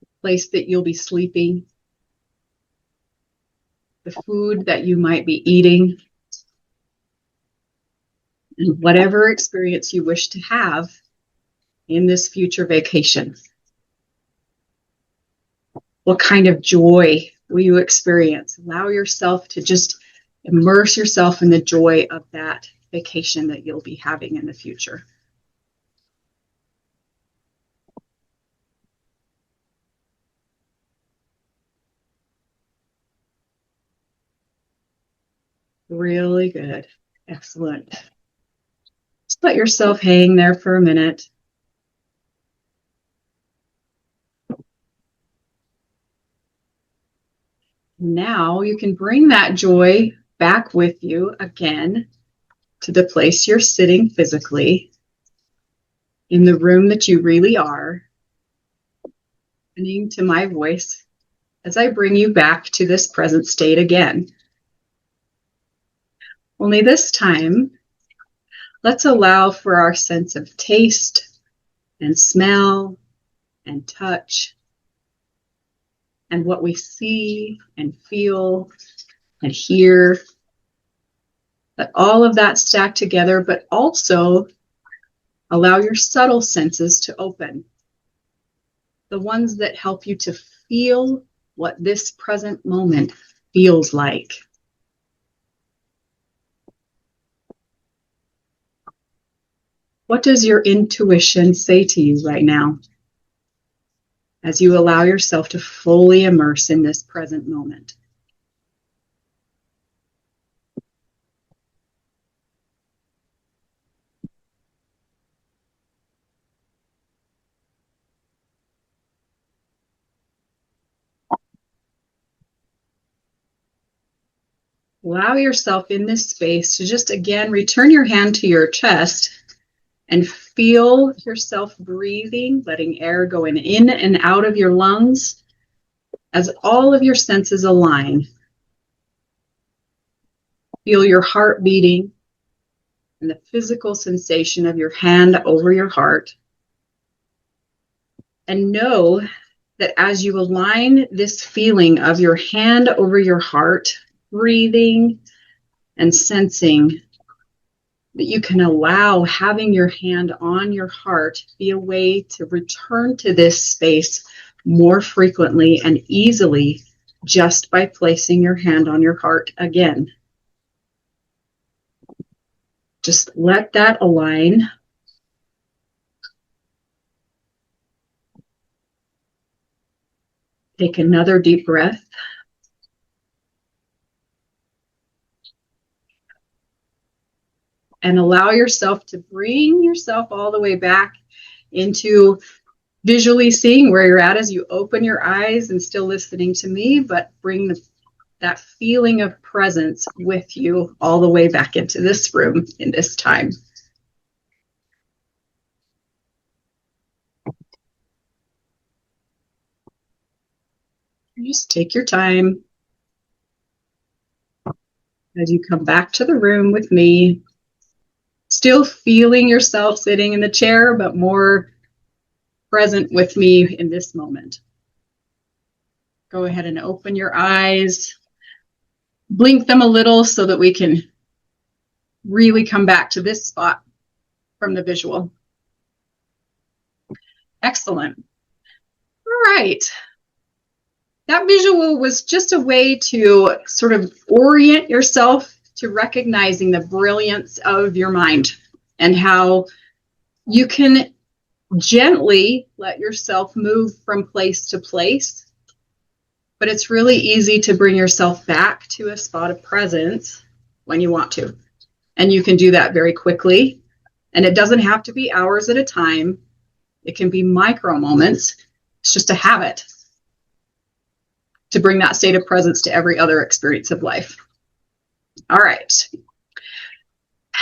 the place that you'll be sleeping, the food that you might be eating, and whatever experience you wish to have in this future vacation. What kind of joy will you experience? Allow yourself to just immerse yourself in the joy of that vacation that you'll be having in the future. Really good. Excellent. Just let yourself hang there for a minute. Now you can bring that joy back with you again to the place you're sitting physically, in the room that you really are, listening to my voice as I bring you back to this present state again. Only this time, let's allow for our sense of taste and smell and touch and what we see and feel and hear. Let all of that stack together, but also allow your subtle senses to open. The ones that help you to feel what this present moment feels like. What does your intuition say to you right now as you allow yourself to fully immerse in this present moment? Allow yourself in this space to just again return your hand to your chest and feel yourself breathing, letting air go in and out of your lungs as all of your senses align. Feel your heart beating and the physical sensation of your hand over your heart. And know that as you align this feeling of your hand over your heart, breathing and sensing, that you can allow having your hand on your heart be a way to return to this space more frequently and easily just by placing your hand on your heart again. Just let that align. Take another deep breath. And allow yourself to bring yourself all the way back into visually seeing where you're at as you open your eyes and still listening to me, but bring that feeling of presence with you all the way back into this room in this time. Just take your time as you come back to the room with me. Still feeling yourself sitting in the chair, but more present with me in this moment. Go ahead and open your eyes. Blink them a little so that we can really come back to this spot from the visual. Excellent. All right. That visual was just a way to sort of orient yourself to recognizing the brilliance of your mind and how you can gently let yourself move from place to place. But it's really easy to bring yourself back to a spot of presence when you want to. And you can do that very quickly. And it doesn't have to be hours at a time. It can be micro moments. It's just a habit to bring that state of presence to every other experience of life. All right.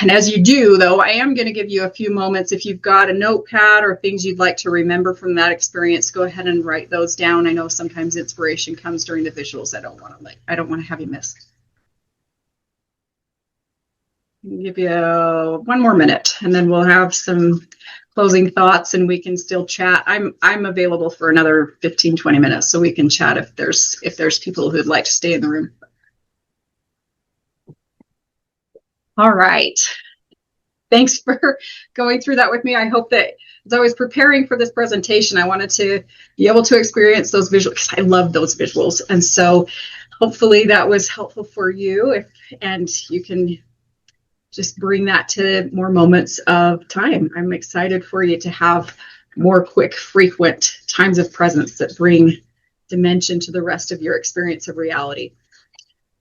And as you do, though, I am going to give you a few moments. If you've got a notepad or things you'd like to remember from that experience, go ahead and write those down. I know sometimes inspiration comes during the visuals. I don't want to have you miss. I'll give you 1 more minute, and then we'll have some closing thoughts, and we can still chat. I'm available for another 15, 20 minutes, so we can chat if there's people who'd like to stay in the room. All right. Thanks for going through that with me. I hope that as I was preparing for this presentation, I wanted to be able to experience those visuals because I love those visuals. And so hopefully that was helpful for you, and you can just bring that to more moments of time. I'm excited for you to have more quick, frequent times of presence that bring dimension to the rest of your experience of reality.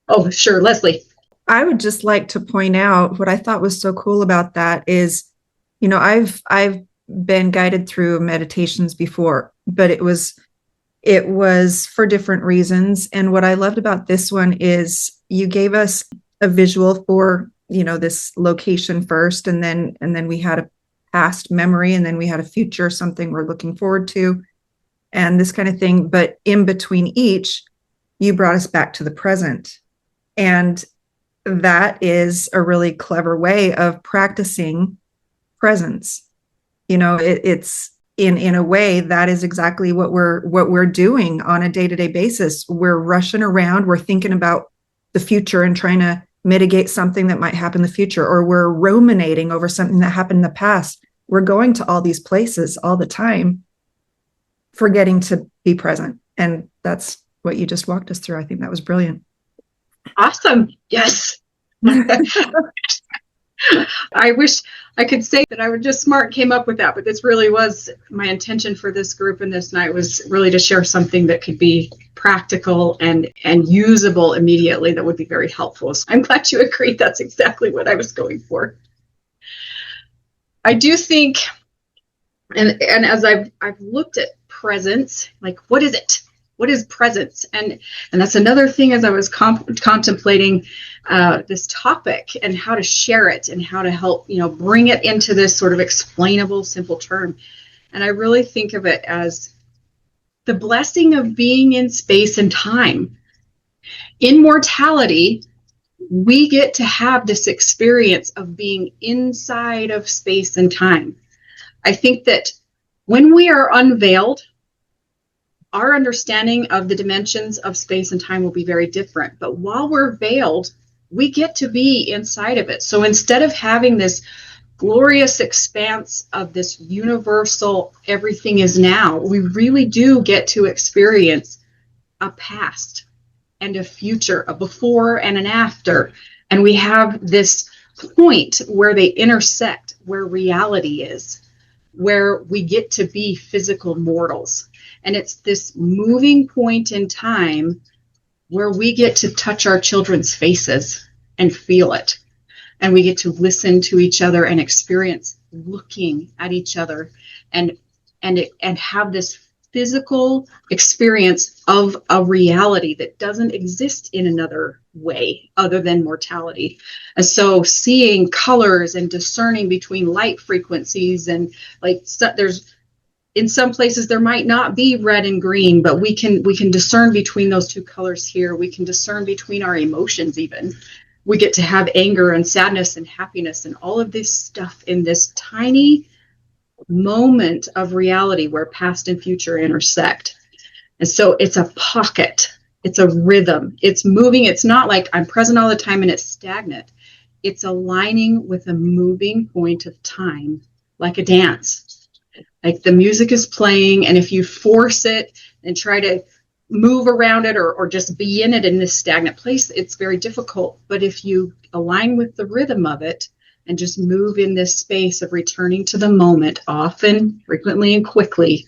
Oh, sure, Leslie. I would just like to point out what I thought was so cool about that is, I've been guided through meditations before, but it was for different reasons. And what I loved about this one is you gave us a visual for, this location first, and then we had a past memory, and then we had a future, something we're looking forward to, and this kind of thing. But in between each, you brought us back to the present. And that is a really clever way of practicing presence. It's in a way that is exactly what we're doing on a day-to-day basis. We're rushing around, we're thinking about the future and trying to mitigate something that might happen in the future, or we're ruminating over something that happened in the past. We're going to all these places all the time, forgetting to be present. And that's what you just walked us through. I think that was brilliant. Awesome. Yes. I wish I could say that I would just came up with that, but this really was my intention for this group and this night, was really to share something that could be practical and usable immediately that would be very helpful. So I'm glad you agreed. That's exactly what I was going for. I do think, and as I've looked at presence, like what is it? What is presence? And that's another thing as I was contemplating this topic and how to share it and how to help, bring it into this sort of explainable, simple term. And I really think of it as the blessing of being in space and time. In mortality, we get to have this experience of being inside of space and time. I think that when we are unveiled, our understanding of the dimensions of space and time will be very different. But while we're veiled, we get to be inside of it. So instead of having this glorious expanse of this universal everything is now, we really do get to experience a past and a future, a before and an after. And we have this point where they intersect, where reality is, where we get to be physical mortals. And it's this moving point in time where we get to touch our children's faces and feel it. And we get to listen to each other and experience looking at each other and have this physical experience of a reality that doesn't exist in another way other than mortality. And so seeing colors and discerning between light frequencies and there's in some places there might not be red and green, but we can discern between those two colors here. We can discern between our emotions even. We get to have anger and sadness and happiness and all of this stuff in this tiny moment of reality where past and future intersect. And so it's a pocket. It's a rhythm. It's moving. It's not like I'm present all the time and it's stagnant. It's aligning with a moving point of time, like a dance. Like the music is playing, and if you force it and try to move around it or just be in it in this stagnant place, it's very difficult. But if you align with the rhythm of it and just move in this space of returning to the moment, often, frequently, and quickly,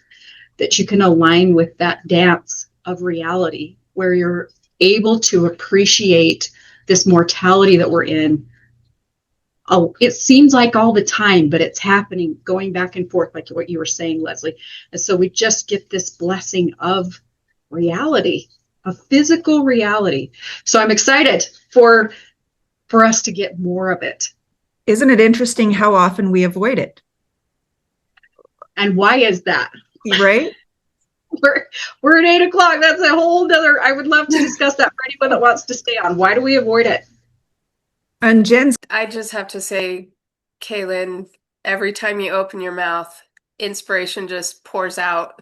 that you can align with that dance of reality where you're able to appreciate this mortality that we're in oh, it seems like all the time, but it's happening, going back and forth, like what you were saying, Leslie. And so we just get this blessing of reality, a physical reality. So I'm excited for us to get more of it. Isn't it interesting how often we avoid it? And why is that? Right? We're at 8 o'clock. That's a whole nother. I would love to discuss that for anyone that wants to stay on. Why do we avoid it? And Jen's, I just have to say, Kaylynn, every time you open your mouth, inspiration just pours out.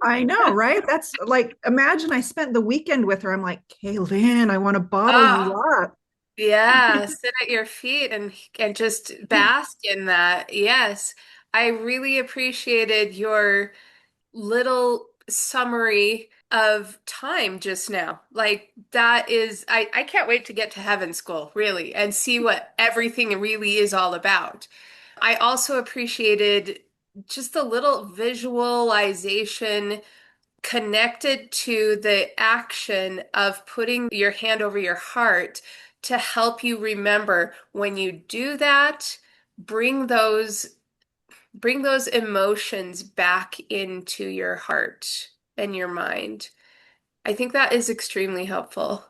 I know, right? That's like, imagine I spent the weekend with her. I'm like, Kaylynn, I want to bottle you Ah, up. yeah, sit at your feet and just bask in that. Yes, I really appreciated your little summary of time just now. Like that is, I can't wait to get to heaven school, really, and see what everything really is all about. I also appreciated just the little visualization connected to the action of putting your hand over your heart to help you remember when you do that, bring those bring those emotions back into your heart and your mind. I think that is extremely helpful.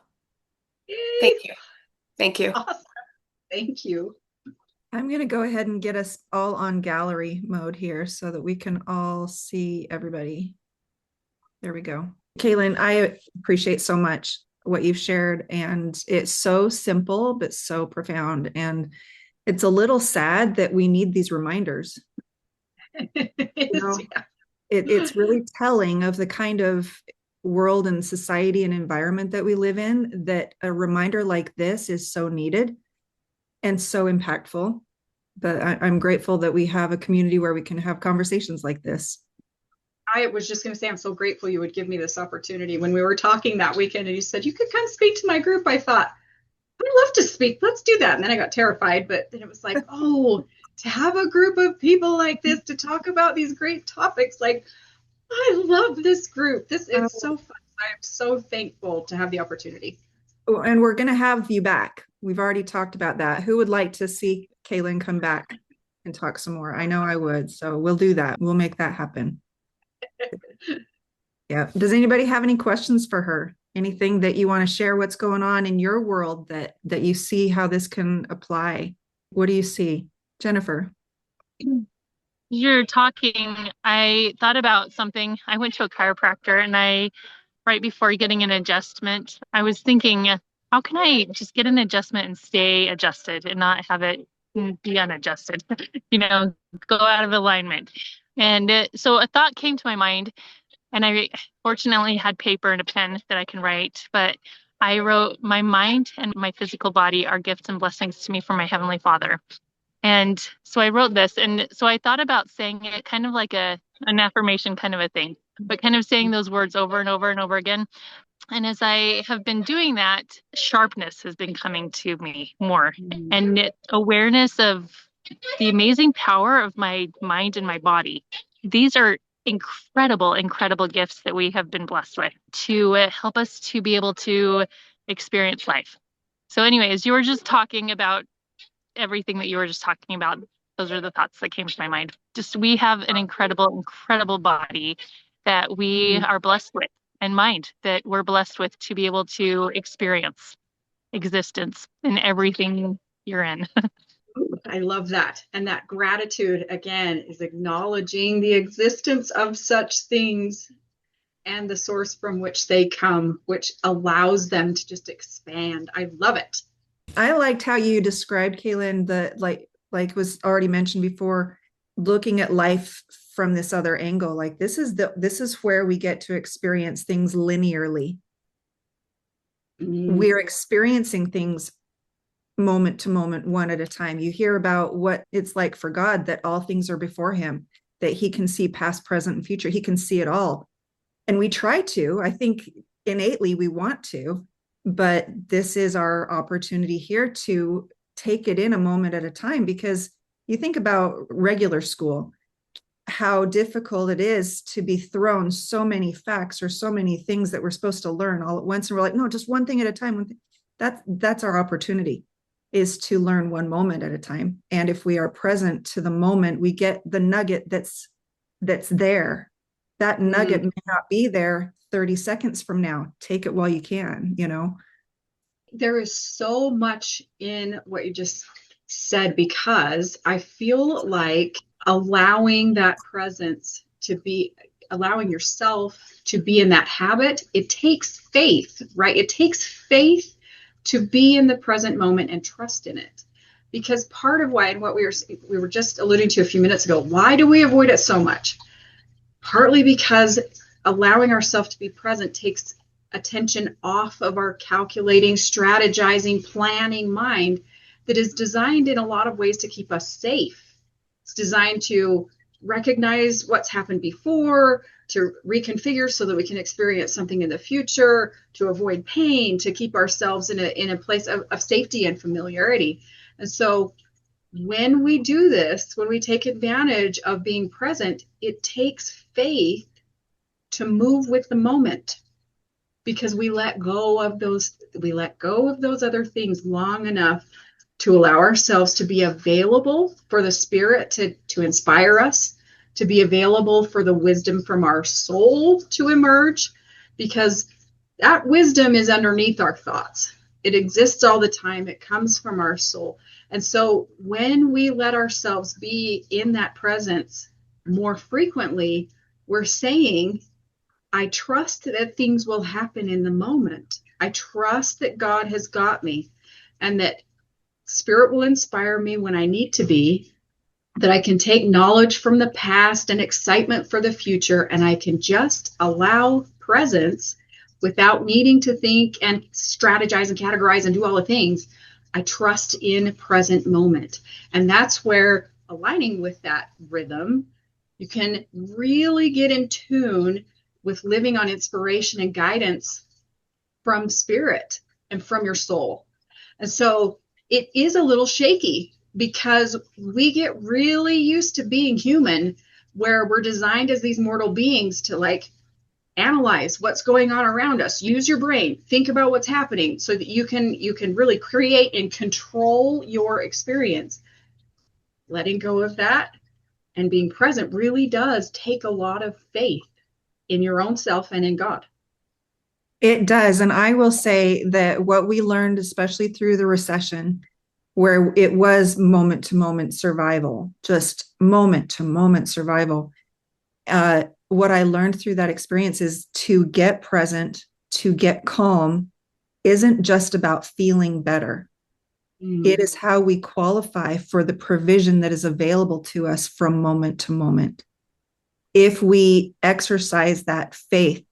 Yay. Thank you. Thank you. Awesome. Thank you. I'm going to go ahead and get us all on gallery mode here so that we can all see everybody. There we go. Kaylynn, I appreciate so much what you've shared, and it's so simple, but so profound. And it's a little sad that we need these reminders. Yeah. It's really telling of the kind of world and society and environment that we live in, that a reminder like this is so needed and so impactful. But I'm grateful that we have a community where we can have conversations like this. I was just going to say, I'm so grateful you would give me this opportunity. When we were talking that weekend and you said you could come speak to my group, I thought, I'd love to speak. Let's do that. And then I got terrified, but then it was like, oh, to have a group of people like this to talk about these great topics. Like, I love this group. This is so fun. I'm so thankful to have the opportunity. And we're going to have you back. We've already talked about that. Who would like to see Kaylynn come back and talk some more? I know I would. So we'll do that. We'll make that happen. Yeah. Does anybody have any questions for her? Anything that you want to share? What's going on in your world that you see how this can apply? What do you see, Jennifer? You're talking, I thought about something. I went to a chiropractor and right before getting an adjustment, I was thinking, how can I just get an adjustment and stay adjusted and not have it be unadjusted, go out of alignment. And so a thought came to my mind, and I fortunately had paper and a pen that I can write, but I wrote, my mind and my physical body are gifts and blessings to me from my Heavenly Father. And so I wrote this, and so I thought about saying it kind of like an affirmation kind of a thing, but kind of saying those words over and over and over again. And as I have been doing that, sharpness has been coming to me more, and awareness of the amazing power of my mind and my body. These are incredible, incredible gifts that we have been blessed with to help us to be able to experience life. So anyway, as you were just talking about everything that you were just talking about, those are the thoughts that came to my mind. Just we have an incredible, incredible body that we are blessed with, and mind that we're blessed with to be able to experience existence in everything you're in. I love that. And that gratitude, again, is acknowledging the existence of such things and the source from which they come, which allows them to just expand. I love it. I liked how you described, Kaylynn, the like was already mentioned before, looking at life from this other angle. Like this is where we get to experience things linearly. We're experiencing things moment to moment, one at a time. You hear about what it's like for God, that all things are before him, that he can see past, present, and future. He can see it all. And we try to, I think innately we want to, but this is our opportunity here to take it in a moment at a time. Because you think about regular school, how difficult it is to be thrown so many facts or so many things that we're supposed to learn all at once. And we're like, no, just one thing at a time. That's our opportunity. is to learn one moment at a time. And if we are present to the moment, we get the nugget that's there. That nugget may not be there 30 seconds from now. Take it while you can, you know. There is so much in what you just said, because I feel like allowing that presence to be, allowing yourself to be in that habit, it takes faith, right? It takes faith to be in the present moment and trust in it. Because part of why, and what we were just alluding to a few minutes ago, why do we avoid it so much? Partly because allowing ourselves to be present takes attention off of our calculating, strategizing, planning mind that is designed in a lot of ways to keep us safe. It's designed to recognize what's happened before, to reconfigure so that we can experience something in the future, to avoid pain, to keep ourselves in a place of safety and familiarity. And so when we do this, when we take advantage of being present, it takes faith to move with the moment, because we let go of those other things long enough to allow ourselves to be available for the Spirit to inspire us, to be available for the wisdom from our soul to emerge, because that wisdom is underneath our thoughts. It exists all the time. It comes from our soul. And so when we let ourselves be in that presence more frequently, we're saying, I trust that things will happen in the moment. I trust that God has got me, and that Spirit will inspire me when I need to be, that I can take knowledge from the past and excitement for the future, and I can just allow presence without needing to think and strategize and categorize and do all the things. I trust in present moment. And that's where, aligning with that rhythm, you can really get in tune with living on inspiration and guidance from Spirit and from your soul. And so it is a little shaky, because we get really used to being human, where we're designed as these mortal beings to like analyze what's going on around us, use your brain, think about what's happening so that you can really create and control your experience. Letting go of that and being present really does take a lot of faith in your own self and in God. It does. And I will say that what we learned, especially through the recession, where it was moment to moment survival, just moment to moment survival. What I learned through that experience is to get present, to get calm, isn't just about feeling better. It is how we qualify for the provision that is available to us from moment to moment. If we exercise that faith,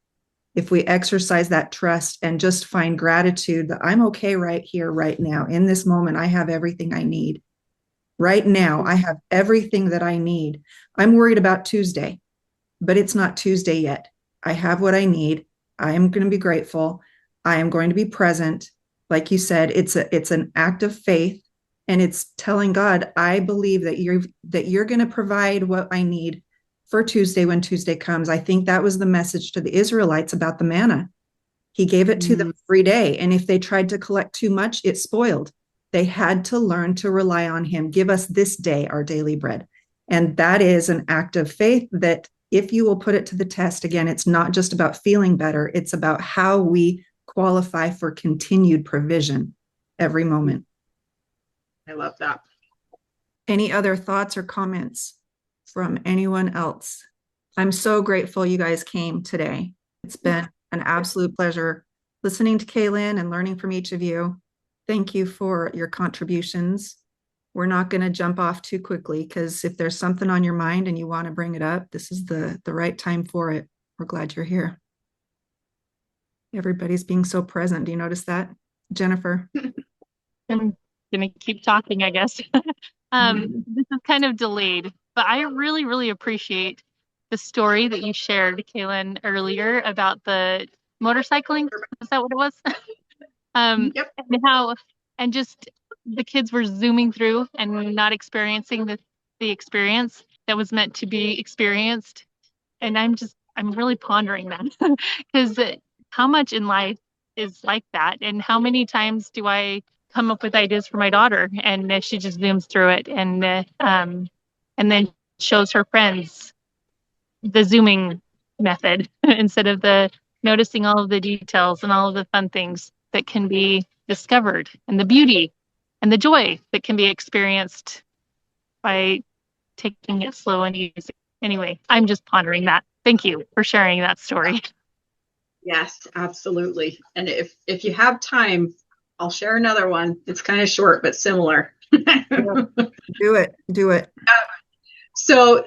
if we exercise that trust and just find gratitude that I'm okay right here, right now, in this moment, I have everything I need. Right now, I have everything that I need. I'm worried about Tuesday, but it's not Tuesday yet. I have what I need. I am going to be grateful. I am going to be present. Like you said, it's an act of faith, and it's telling God, I believe that you're going to provide what I need for Tuesday when Tuesday comes. I think that was the message to the Israelites about the manna. He gave it to them every day. And if they tried to collect too much, it spoiled. They had to learn to rely on him. Give us this day our daily bread. And that is an act of faith that, if you will put it to the test, again, it's not just about feeling better. It's about how we qualify for continued provision every moment. I love that. Any other thoughts or comments from anyone else? I'm so grateful you guys came today. It's been an absolute pleasure listening to Kaylynn and learning from each of you. Thank you for your contributions. We're not going to jump off too quickly, because if there's something on your mind and you want to bring it up, this is the right time for it. We're glad you're here. Everybody's being so present. Do you notice that, Jennifer? I'm gonna keep talking, I guess. This is kind of delayed, but I really, really appreciate the story that you shared, Kaylynn, earlier about the motorcycling. Is that what it was? Yep. And how, and just the kids were zooming through and not experiencing the experience that was meant to be experienced. And I'm really pondering that, because how much in life is like that, and how many times do I come up with ideas for my daughter, and she just zooms through it, and then shows her friends the zooming method instead of the noticing all of the details and all of the fun things that can be discovered, and the beauty and the joy that can be experienced by taking it slow and easy. Anyway, I'm just pondering that. Thank you for sharing that story. Yes, absolutely. And if you have time, I'll share another one. It's kind of short but similar. Do it. So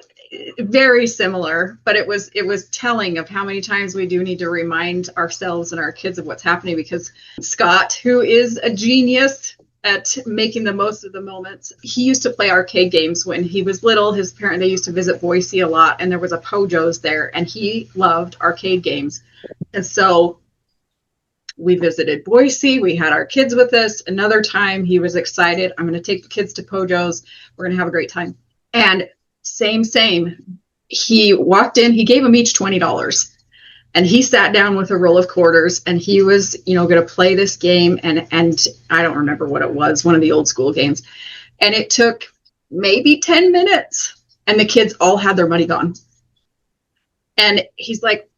very similar, but it was telling of how many times we do need to remind ourselves and our kids of what's happening, because Scott, who is a genius at making the most of the moments, he used to play arcade games when he was little. They used to visit Boise a lot, and there was a Pojo's there, and he loved arcade games. And so we visited Boise. We had our kids with us. Another time he was excited. I'm going to take the kids to Pojo's. We're going to have a great time. And same. He walked in, he gave them each $20. And he sat down with a roll of quarters, and he was, going to play this game. And I don't remember what it was, one of the old school games. And it took maybe 10 minutes, and the kids all had their money gone. And he's like,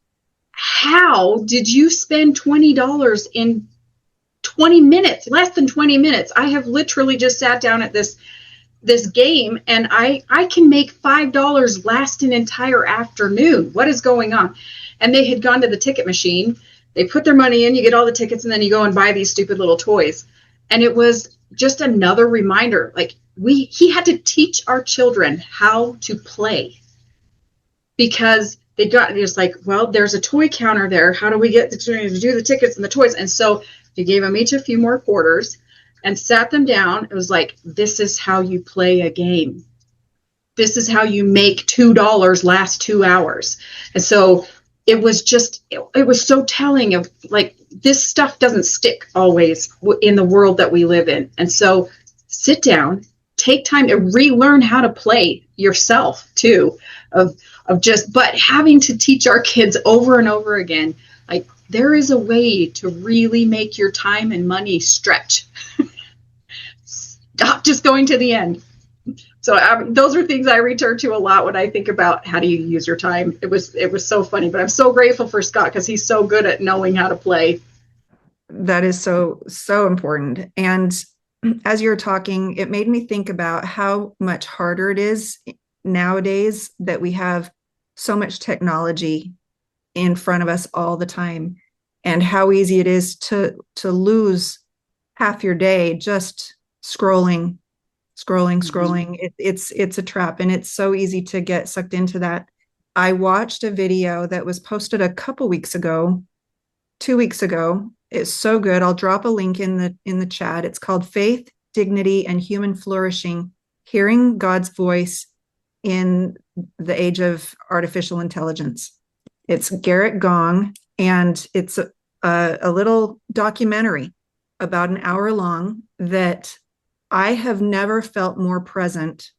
how did you spend $20 in 20 minutes, less than 20 minutes? I have literally just sat down at this game, and I can make $5 last an entire afternoon. What is going on? And they had gone to the ticket machine. They put their money in, you get all the tickets, and then you go and buy these stupid little toys. And it was just another reminder. Like, he had to teach our children how to play, because they got just like, well, there's a toy counter there. How do we get to do the tickets and the toys? And so he gave them each a few more quarters and sat them down. It was like, this is how you play a game. This is how you make $2 last 2 hours. And so it was just, it was so telling of, like, this stuff doesn't stick always in the world that we live in. And so sit down, take time to relearn how to play yourself too, but having to teach our kids over and over again, like, there is a way to really make your time and money stretch. Stop just going to the end. So those are things I return to a lot when I think about how do you use your time. It was so funny, but I'm so grateful for Scott, because he's so good at knowing how to play. That is so important. And as you're talking, it made me think about how much harder it is nowadays that we have so much technology in front of us all the time, and how easy it is to lose half your day just scrolling. It's a trap, and it's so easy to get sucked into that. I watched a video that was posted a couple weeks ago, 2 weeks ago. It's so good. I'll drop a link in the chat. It's called Faith, Dignity, and Human Flourishing: Hearing God's Voice in the Age of Artificial Intelligence. It's Garrett Gong, and it's a little documentary about an hour long that I have never felt more present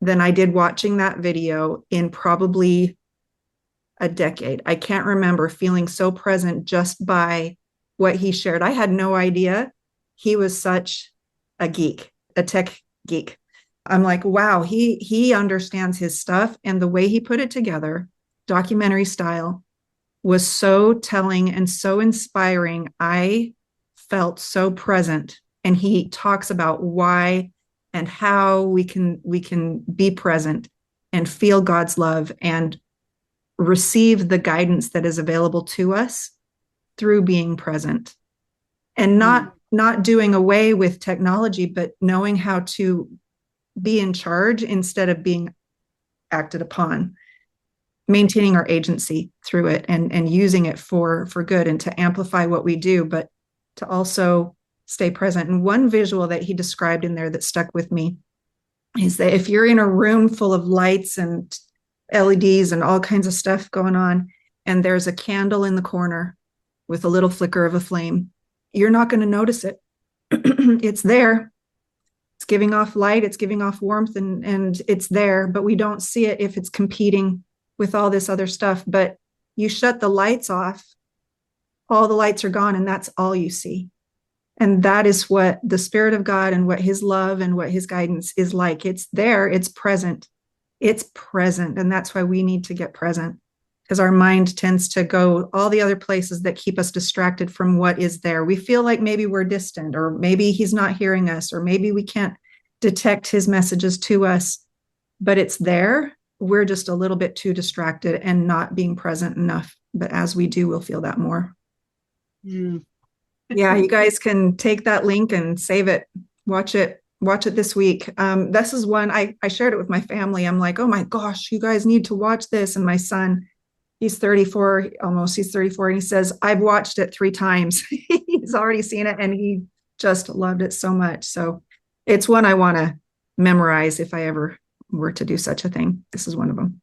than I did watching that video in probably a decade. I can't remember feeling so present just by what he shared. I had no idea he was such a geek, a tech geek. I'm like, wow, he understands his stuff. And the way he put it together, documentary style, was so telling and so inspiring. I felt so present. And he talks about why and how we can be present and feel God's love and receive the guidance that is available to us through being present, and not doing away with technology, but knowing how to be in charge instead of being acted upon, maintaining our agency through it, and using it for good and to amplify what we do, but to also stay present. And one visual that he described in there that stuck with me is that if you're in a room full of lights and LEDs and all kinds of stuff going on, and there's a candle in the corner with a little flicker of a flame, you're not going to notice it. It's there. It's giving off light. It's giving off warmth, and it's there, but we don't see it if it's competing with all this other stuff. But you shut the lights off, all the lights are gone, and that's all you see. And that is what the Spirit of God and what his love and what his guidance is like. It's there, it's present. It's present. And that's why we need to get present, because our mind tends to go all the other places that keep us distracted from what is there. We feel like maybe we're distant, or maybe he's not hearing us, or maybe we can't detect his messages to us, but it's there. We're just a little bit too distracted and not being present enough. But as we do, we'll feel that more. Mm. Yeah, you guys can take that link and save it. Watch it this week. This is one I shared it with my family. I'm like, oh my gosh, you guys need to watch this. And my son, he's 34, almost, he's 34. And he says, I've watched it 3 times. He's already seen it and he just loved it so much. So it's one I want to memorize if I ever were to do such a thing. This is one of them.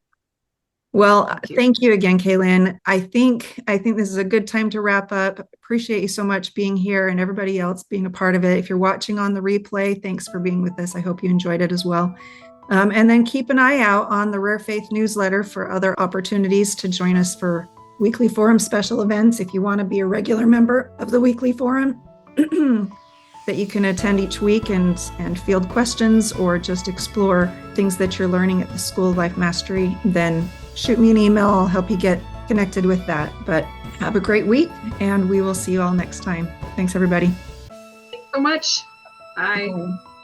Well, thank you again, Kaylynn. I think this is a good time to wrap up. Appreciate you so much being here and everybody else being a part of it. If you're watching on the replay, thanks for being with us. I hope you enjoyed it as well. And then keep an eye out on the Rare Faith newsletter for other opportunities to join us for weekly forum special events. If you want to be a regular member of the weekly forum, that you can attend each week and field questions or just explore things that you're learning at the School of Life Mastery, then shoot me an email. I'll help you get connected with that. But have a great week, and we will see you all next time. Thanks, everybody. Thanks so much. Bye. Bye.